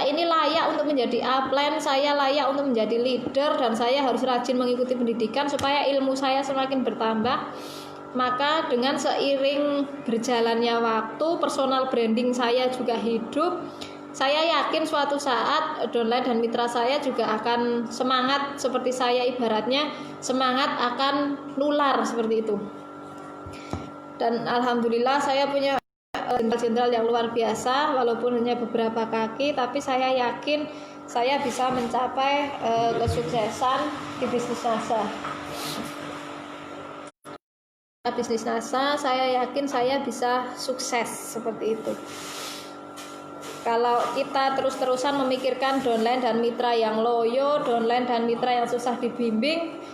ini layak untuk menjadi upline, saya layak untuk menjadi leader, dan saya harus rajin mengikuti pendidikan supaya ilmu saya semakin bertambah. Maka dengan seiring berjalannya waktu, personal branding saya juga hidup. Saya yakin suatu saat downline dan mitra saya juga akan semangat seperti saya, ibaratnya semangat akan nular seperti itu. Dan alhamdulillah saya punya jenderal yang luar biasa, walaupun hanya beberapa kaki, tapi saya yakin saya bisa mencapai kesuksesan di bisnis NASA. Bisnis NASA, saya yakin saya bisa sukses seperti itu. Kalau kita terus-terusan memikirkan downline dan mitra yang loyo, downline dan mitra yang susah dibimbing,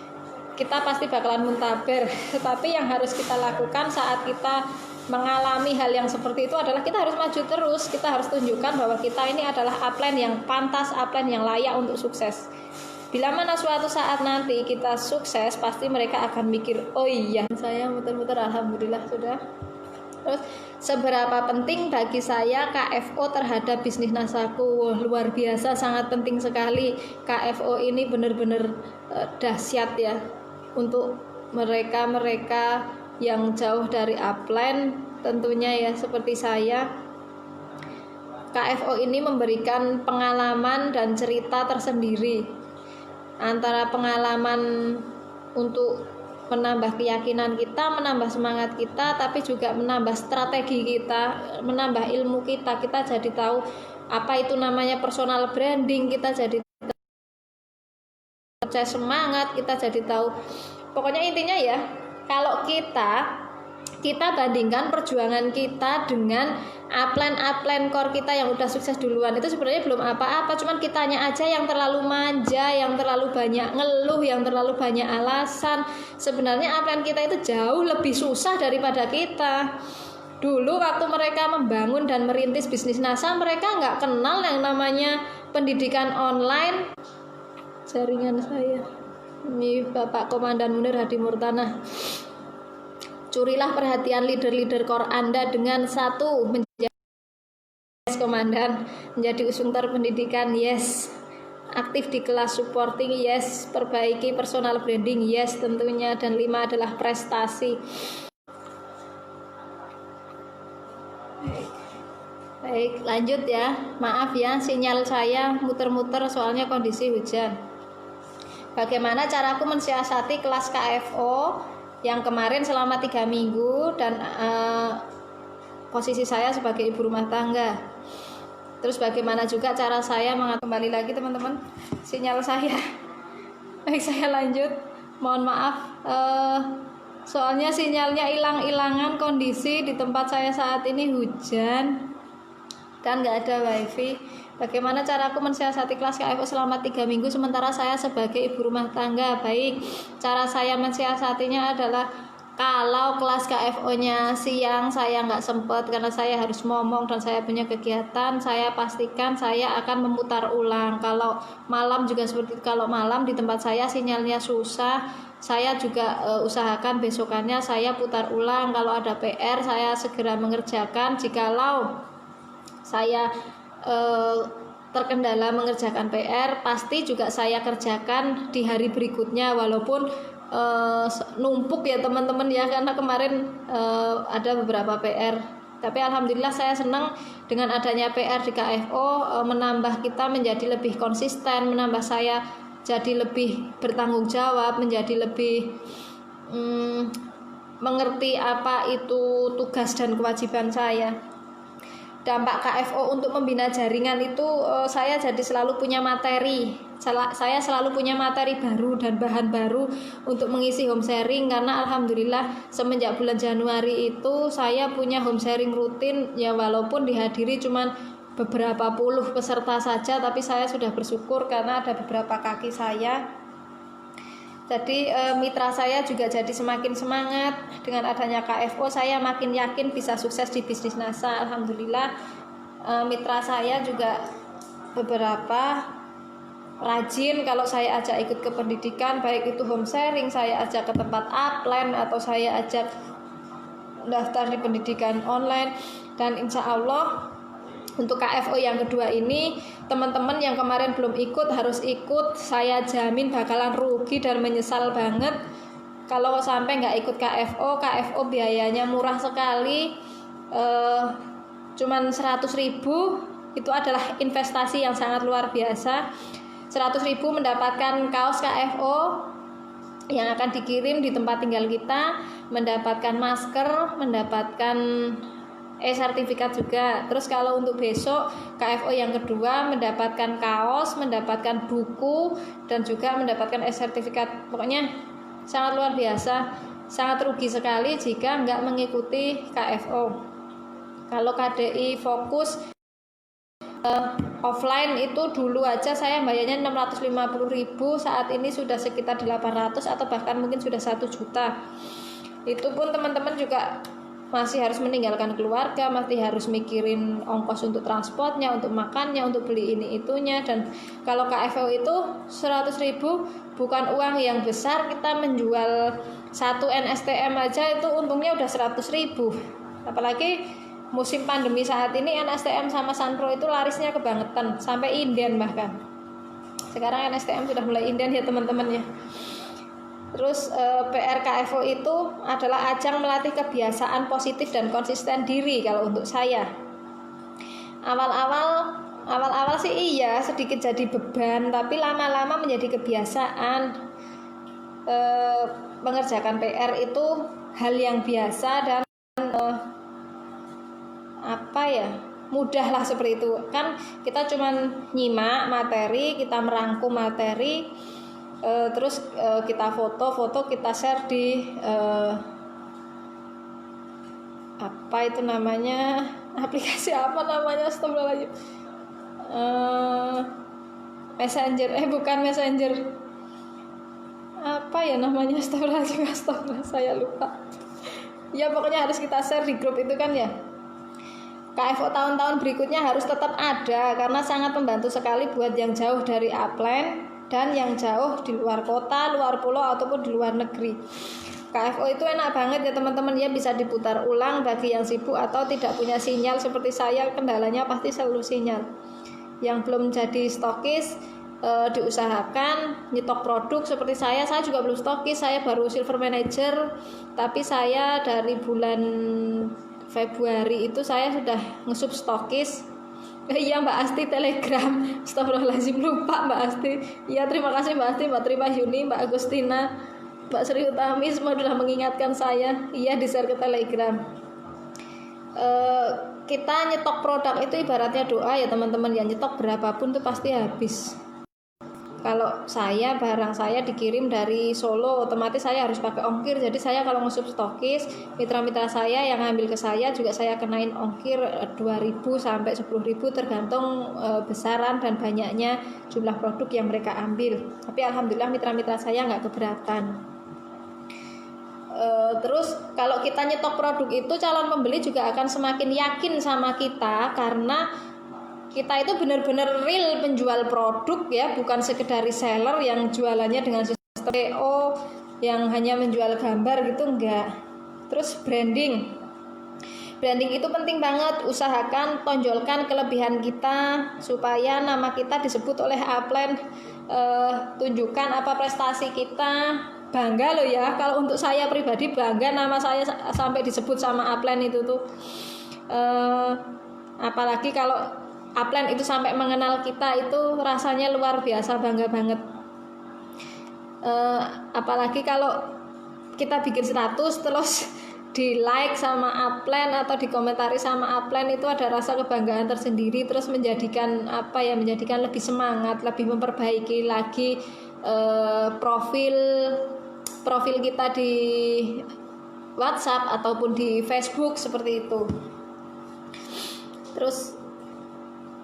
kita pasti bakalan muntaber. Tetapi yang harus kita lakukan saat kita mengalami hal yang seperti itu adalah kita harus maju terus. Kita harus tunjukkan bahwa kita ini adalah upline yang pantas, upline yang layak untuk sukses. Bila mana suatu saat nanti kita sukses, pasti mereka akan mikir, oh iya, saya muter-muter, alhamdulillah sudah. Terus seberapa penting bagi saya KFO terhadap bisnis nasaku? Luar biasa, sangat penting sekali. KFO ini benar-benar dahsyat ya untuk mereka yang jauh dari upline, tentunya ya seperti saya. KFO ini memberikan pengalaman dan cerita tersendiri, antara pengalaman untuk menambah keyakinan kita, menambah semangat kita, tapi juga menambah strategi kita, menambah ilmu kita. Kita jadi tahu apa itu namanya personal branding, kita jadi percaya semangat, kita jadi tahu. Pokoknya intinya ya, kalau kita bandingkan perjuangan kita dengan upline core kita yang udah sukses duluan, itu sebenarnya belum apa-apa, cuman kitanya aja yang terlalu manja, yang terlalu banyak ngeluh, yang terlalu banyak alasan. Sebenarnya upline kita itu jauh lebih susah daripada kita. Dulu waktu mereka membangun dan merintis bisnis NASA, mereka nggak kenal yang namanya pendidikan online. Jaringan saya ini Bapak Komandan Munir Hadi Murtanah. Curilah perhatian leader-leader core Anda dengan satu, menjadi komandan, menjadi usungter pendidikan, yes. Aktif di kelas supporting, yes. Perbaiki personal branding, yes tentunya. Dan 5 adalah prestasi. Baik, lanjut ya. Maaf ya, sinyal saya muter-muter soalnya kondisi hujan. Bagaimana caraku mensiasati kelas KFO yang kemarin selama 3 minggu, dan posisi saya sebagai ibu rumah tangga. Terus bagaimana juga cara saya kembali lagi teman-teman, sinyal saya. Baik, saya lanjut. Mohon maaf, soalnya sinyalnya hilang-hilangan. Kondisi di tempat saya saat ini hujan dan nggak ada wifi. Bagaimana caraku mensiasati kelas KFO selama 3 minggu sementara saya sebagai ibu rumah tangga? Baik, cara saya mensiasatinya adalah kalau kelas KFO-nya siang saya nggak sempat karena saya harus ngomong dan saya punya kegiatan, saya pastikan saya akan memutar ulang. Kalau malam juga seperti itu. Kalau malam di tempat saya sinyalnya susah, saya juga usahakan besokannya saya putar ulang. Kalau ada PR saya segera mengerjakan. Jikalau saya terkendala mengerjakan PR, pasti juga saya kerjakan di hari berikutnya, walaupun numpuk ya teman-teman ya, karena kemarin ada beberapa PR. Tapi alhamdulillah saya senang dengan adanya PR di KFO, menambah kita menjadi lebih konsisten, menambah saya jadi lebih bertanggung jawab, menjadi lebih mengerti apa itu tugas dan kewajiban saya. Dampak KFO untuk membina jaringan itu, saya jadi selalu punya materi. Saya selalu punya materi baru dan bahan baru untuk mengisi home sharing, karena alhamdulillah semenjak bulan Januari itu saya punya home sharing rutin ya, walaupun dihadiri cuman beberapa puluh peserta saja, tapi saya sudah bersyukur karena ada beberapa kaki saya. Jadi mitra saya juga jadi semakin semangat. Dengan adanya KFO saya makin yakin bisa sukses di bisnis NASA. Alhamdulillah mitra saya juga beberapa rajin kalau saya ajak ikut ke pendidikan, baik itu home sharing, saya ajak ke tempat upline atau saya ajak daftar di pendidikan online. Dan insya Allah untuk KFO yang kedua ini, teman-teman yang kemarin belum ikut harus ikut. Saya jamin bakalan rugi dan menyesal banget kalau sampai nggak ikut KFO. KFO biayanya murah sekali, cuman 100.000. Itu adalah investasi yang sangat luar biasa. 100.000 mendapatkan kaos KFO yang akan dikirim di tempat tinggal kita, mendapatkan masker, mendapatkan sertifikat juga. Terus kalau untuk besok KFO yang kedua mendapatkan kaos, mendapatkan buku, dan juga mendapatkan sertifikat. Pokoknya sangat luar biasa. Sangat rugi sekali jika nggak mengikuti KFO. Kalau KDI fokus offline itu dulu aja saya bayarnya 650.000, saat ini sudah sekitar 800 atau bahkan mungkin sudah 1 juta. Itu pun teman-teman juga masih harus meninggalkan keluarga, masih harus mikirin ongkos untuk transportnya, untuk makannya, untuk beli ini itunya. Dan kalau KFO itu 100.000 bukan uang yang besar. Kita menjual 1 NSTM aja itu untungnya udah 100.000. Apalagi musim pandemi saat ini NSTM sama Sunpro itu larisnya kebangetan, sampai inden bahkan. Sekarang NSTM sudah mulai inden ya teman-teman ya. Terus PR KFO itu adalah ajang melatih kebiasaan positif dan konsisten diri kalau untuk saya. Awal-awal sih iya sedikit jadi beban, tapi lama-lama menjadi kebiasaan. Mengerjakan PR itu hal yang biasa dan mudah lah seperti itu. Kan kita cuman nyimak materi, kita merangkum materi, terus kita foto, kita share di aplikasi apa namanya, astagfirullahaladzim, Messenger, bukan Messenger, apa ya namanya, astagfirullah, saya lupa. Ya pokoknya harus kita share di grup itu kan ya. KFO tahun-tahun berikutnya harus tetap ada karena sangat membantu sekali buat yang jauh dari upline dan yang jauh di luar kota, luar pulau ataupun di luar negeri. KFO itu enak banget ya teman-teman ya, bisa diputar ulang bagi yang sibuk atau tidak punya sinyal seperti saya. Kendalanya pasti selalu sinyal. Yang belum jadi stokis diusahakan nyetok produk seperti saya juga belum stokis, saya baru silver manager, tapi saya dari bulan Februari itu saya sudah ngesub stokis. Iya Mbak Asti Telegram, astagfirullahaladzim lupa Mbak Asti. Iya terima kasih Mbak Asti, Mbak Terima Yuni, Mbak Agustina, Mbak Sri Utami, semua sudah mengingatkan saya. Iya di share ke Telegram. Kita nyetok produk itu ibaratnya doa ya teman-teman ya, nyetok berapapun itu pasti habis. Kalau barang saya dikirim dari Solo, otomatis saya harus pakai ongkir. Jadi saya kalau ngesub stokis, mitra-mitra saya yang ngambil ke saya juga saya kenain ongkir 2.000 sampai 10.000 tergantung besaran dan banyaknya jumlah produk yang mereka ambil. Tapi alhamdulillah mitra-mitra saya nggak keberatan. Terus kalau kita nyetok produk itu, calon pembeli juga akan semakin yakin sama kita karena kita itu benar-benar real penjual produk ya, bukan sekedar reseller yang jualannya dengan sistem PO yang hanya menjual gambar gitu, enggak. Terus branding itu penting banget. Usahakan tonjolkan kelebihan kita supaya nama kita disebut oleh upline. Tunjukkan apa prestasi kita, bangga loh ya, kalau untuk saya pribadi bangga nama saya sampai disebut sama upline itu tuh. Apalagi kalau upline itu sampai mengenal kita, itu rasanya luar biasa, bangga banget. Apalagi kalau kita bikin status terus di like sama upline atau dikomentari sama upline, itu ada rasa kebanggaan tersendiri, terus menjadikan menjadikan lebih semangat, lebih memperbaiki lagi profil kita di WhatsApp ataupun di Facebook seperti itu. Terus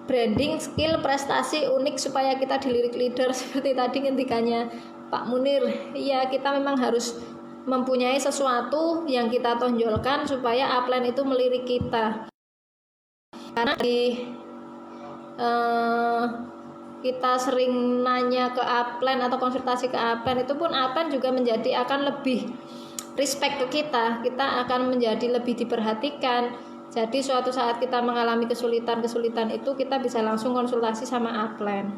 branding, skill, prestasi unik supaya kita dilirik leader seperti tadi ketikanya Pak Munir. Iya, kita memang harus mempunyai sesuatu yang kita tonjolkan supaya upline itu melirik kita. Karena kita sering nanya ke upline atau konsultasi ke upline, itu pun upline juga akan lebih respect ke kita akan menjadi lebih diperhatikan. Jadi suatu saat kita mengalami kesulitan itu, kita bisa langsung konsultasi sama upline.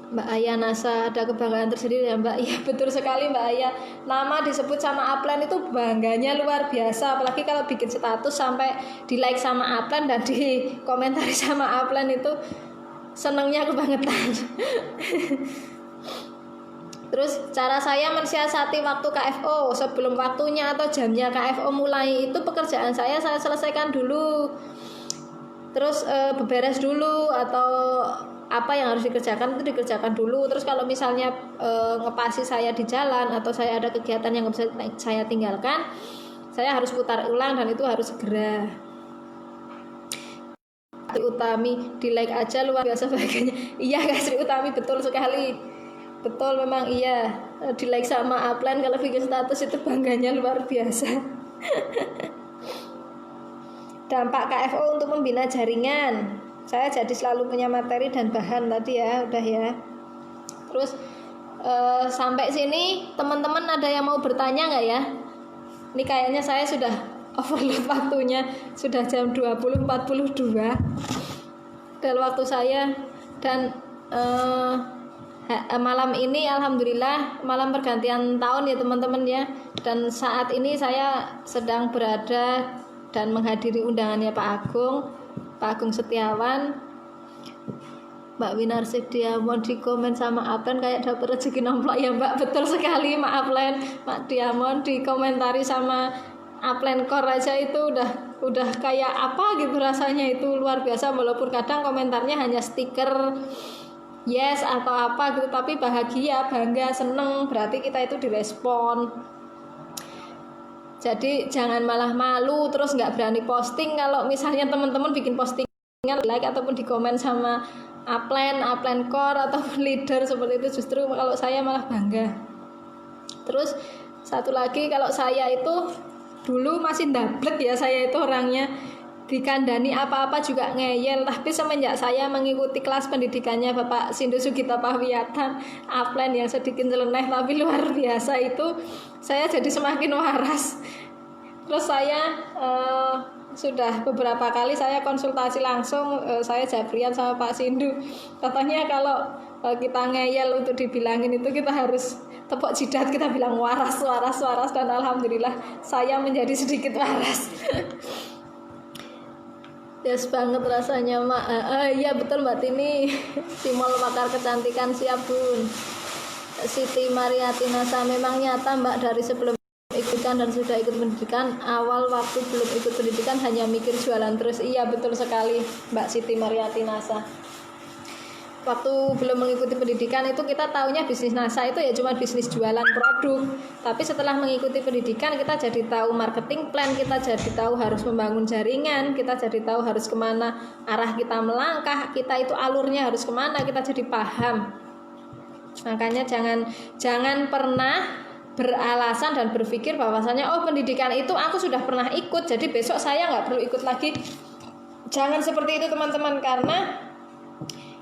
Mbak Aya Nasa, ada kebanggaan tersendiri ya Mbak? Iya betul sekali Mbak Aya, nama disebut sama upline itu bangganya luar biasa. Apalagi kalau bikin status sampai di like sama upline dan di komentari sama upline, itu senengnya kebangetan. Terus cara saya mensiasati waktu KFO, sebelum waktunya atau jamnya KFO mulai, itu pekerjaan saya selesaikan dulu, terus beberes dulu, atau apa yang harus dikerjakan itu dikerjakan dulu. Terus kalau misalnya ngepasi saya di jalan atau saya ada kegiatan yang nggak bisa saya tinggalkan, saya harus putar ulang dan itu harus segera. Sri Utami, di like aja luar biasa bahagianya. Iya Kak Sri Utami, betul sekali. Betul, memang iya, di like sama upline kalau bikin status itu bangganya luar biasa. Dampak KFO untuk membina jaringan, saya jadi selalu punya materi dan bahan tadi ya, udah ya. Terus sampai sini teman-teman ada yang mau bertanya nggak ya? Ini kayaknya saya sudah overload waktunya, sudah jam 20.42 dari waktu saya. Dan malam ini alhamdulillah malam pergantian tahun ya teman-teman ya, dan saat ini saya sedang berada dan menghadiri undangannya Pak Agung Setiawan. Mbak Winarsih Diamond di komen sama upline kayak dapat rezeki nomplok ya Mbak, betul sekali. Mbak upline, Mbak Diamond di komentari sama upline core aja itu udah kayak apa gitu rasanya, itu luar biasa. Walaupun kadang komentarnya hanya stiker yes atau apa gitu, tapi bahagia, bangga, seneng, berarti kita itu direspon. Jadi jangan malah malu terus nggak berani posting. Kalau misalnya teman-teman bikin postingan like ataupun di komen sama upline core atau leader seperti itu, justru kalau saya malah bangga. Terus satu lagi, kalau saya itu dulu masih ndablek ya, saya itu orangnya dikandani apa-apa juga ngeyel. Tapi semenjak saya mengikuti kelas pendidikannya Bapak Sindu Sugito Pahwiyatan, upline yang sedikit nyeleneh tapi luar biasa, itu saya jadi semakin waras. Terus saya sudah beberapa kali saya konsultasi langsung, saya jabrian sama Pak Sindu. Katanya kalau kita ngeyel untuk dibilangin itu kita harus tepuk jidat, kita bilang waras. Dan alhamdulillah saya menjadi sedikit waras. Yes banget rasanya Mak. Iya betul Mbak Tini. Simol pakar kecantikan siap Bun. Siti Mariati Nasa, memang nyata Mbak, dari sebelum ikutan dan sudah ikut pendidikan, awal waktu belum ikut pendidikan hanya mikir jualan terus. Iya betul sekali Mbak Siti Mariati Nasa. Waktu belum mengikuti pendidikan itu kita taunya bisnis NASA itu ya cuma bisnis jualan produk. Tapi setelah mengikuti pendidikan kita jadi tahu marketing plan, kita jadi tahu harus membangun jaringan, kita jadi tahu harus kemana arah kita melangkah, kita itu alurnya harus kemana, kita jadi paham. Makanya jangan pernah beralasan dan berpikir bahwasanya pendidikan itu aku sudah pernah ikut, jadi besok saya nggak perlu ikut lagi. Jangan seperti itu teman-teman, karena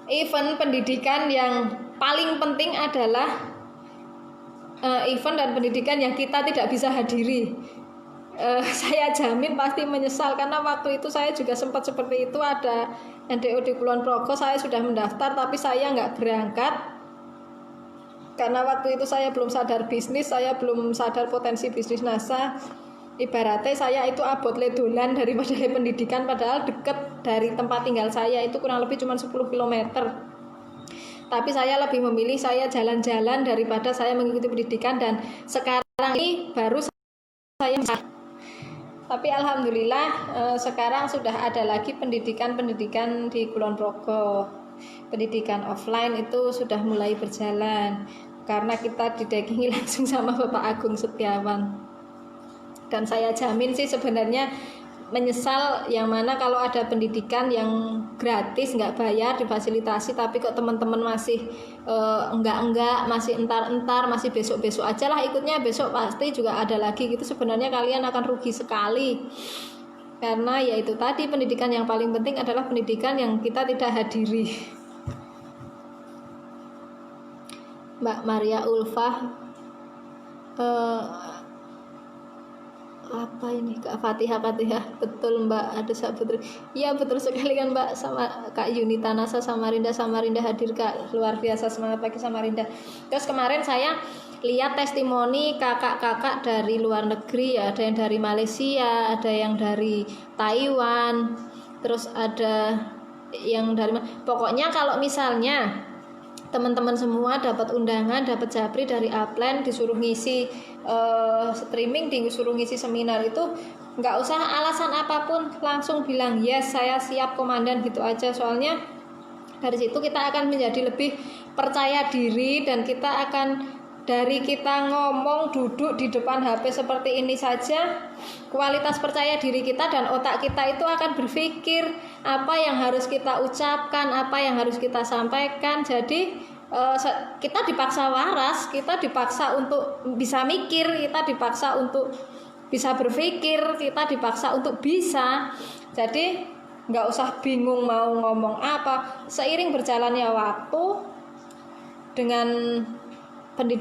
event pendidikan yang paling penting adalah event dan pendidikan yang kita tidak bisa hadiri. Saya jamin pasti menyesal, karena waktu itu saya juga sempat seperti itu. Ada NDO di Kulon Progo, saya sudah mendaftar tapi saya nggak berangkat. Karena waktu itu saya belum sadar bisnis, saya belum sadar potensi bisnis NASA. Ibaratnya saya itu abot ledolan daripada pendidikan, padahal deket dari tempat tinggal saya itu kurang lebih cuma 10 km. Tapi saya lebih memilih saya jalan-jalan daripada saya mengikuti pendidikan, dan sekarang ini baru saya. Tapi alhamdulillah sekarang sudah ada lagi pendidikan di Kulon Progo. Pendidikan offline itu sudah mulai berjalan karena kita didampingi langsung sama Bapak Agung Setiawan. Dan saya jamin sih sebenarnya menyesal yang mana kalau ada pendidikan yang gratis, nggak bayar, difasilitasi, tapi kok teman-teman masih enggak, masih entar, masih besok aja lah ikutnya, besok pasti juga ada lagi gitu. Sebenarnya kalian akan rugi sekali, karena yaitu tadi pendidikan yang paling penting adalah pendidikan yang kita tidak hadiri. Mbak Maria Ulfah apa ini Kak Fatihah, betul Mbak Adesa Putri, iya betul sekali kan Mbak, sama Kak Yunita Nasa Samarinda hadir Kak, luar biasa, semangat pagi Samarinda. Terus kemarin saya lihat testimoni kakak-kakak dari luar negeri ya, ada yang dari Malaysia, ada yang dari Taiwan, terus ada yang dari, pokoknya kalau misalnya teman-teman semua dapat undangan, dapat japri dari Upland, disuruh ngisi streaming, disuruh ngisi seminar, itu nggak usah alasan apapun, langsung bilang yes saya siap komandan gitu aja. Soalnya dari situ kita akan menjadi lebih percaya diri, dan kita akan, dari kita ngomong duduk di depan HP seperti ini saja, kualitas percaya diri kita dan otak kita itu akan berpikir apa yang harus kita ucapkan, apa yang harus kita sampaikan. Jadi kita dipaksa waras, kita dipaksa untuk bisa mikir, kita dipaksa untuk bisa berpikir, kita dipaksa untuk bisa. Jadi nggak usah bingung mau ngomong apa. Seiring berjalannya waktu dengan pendidikan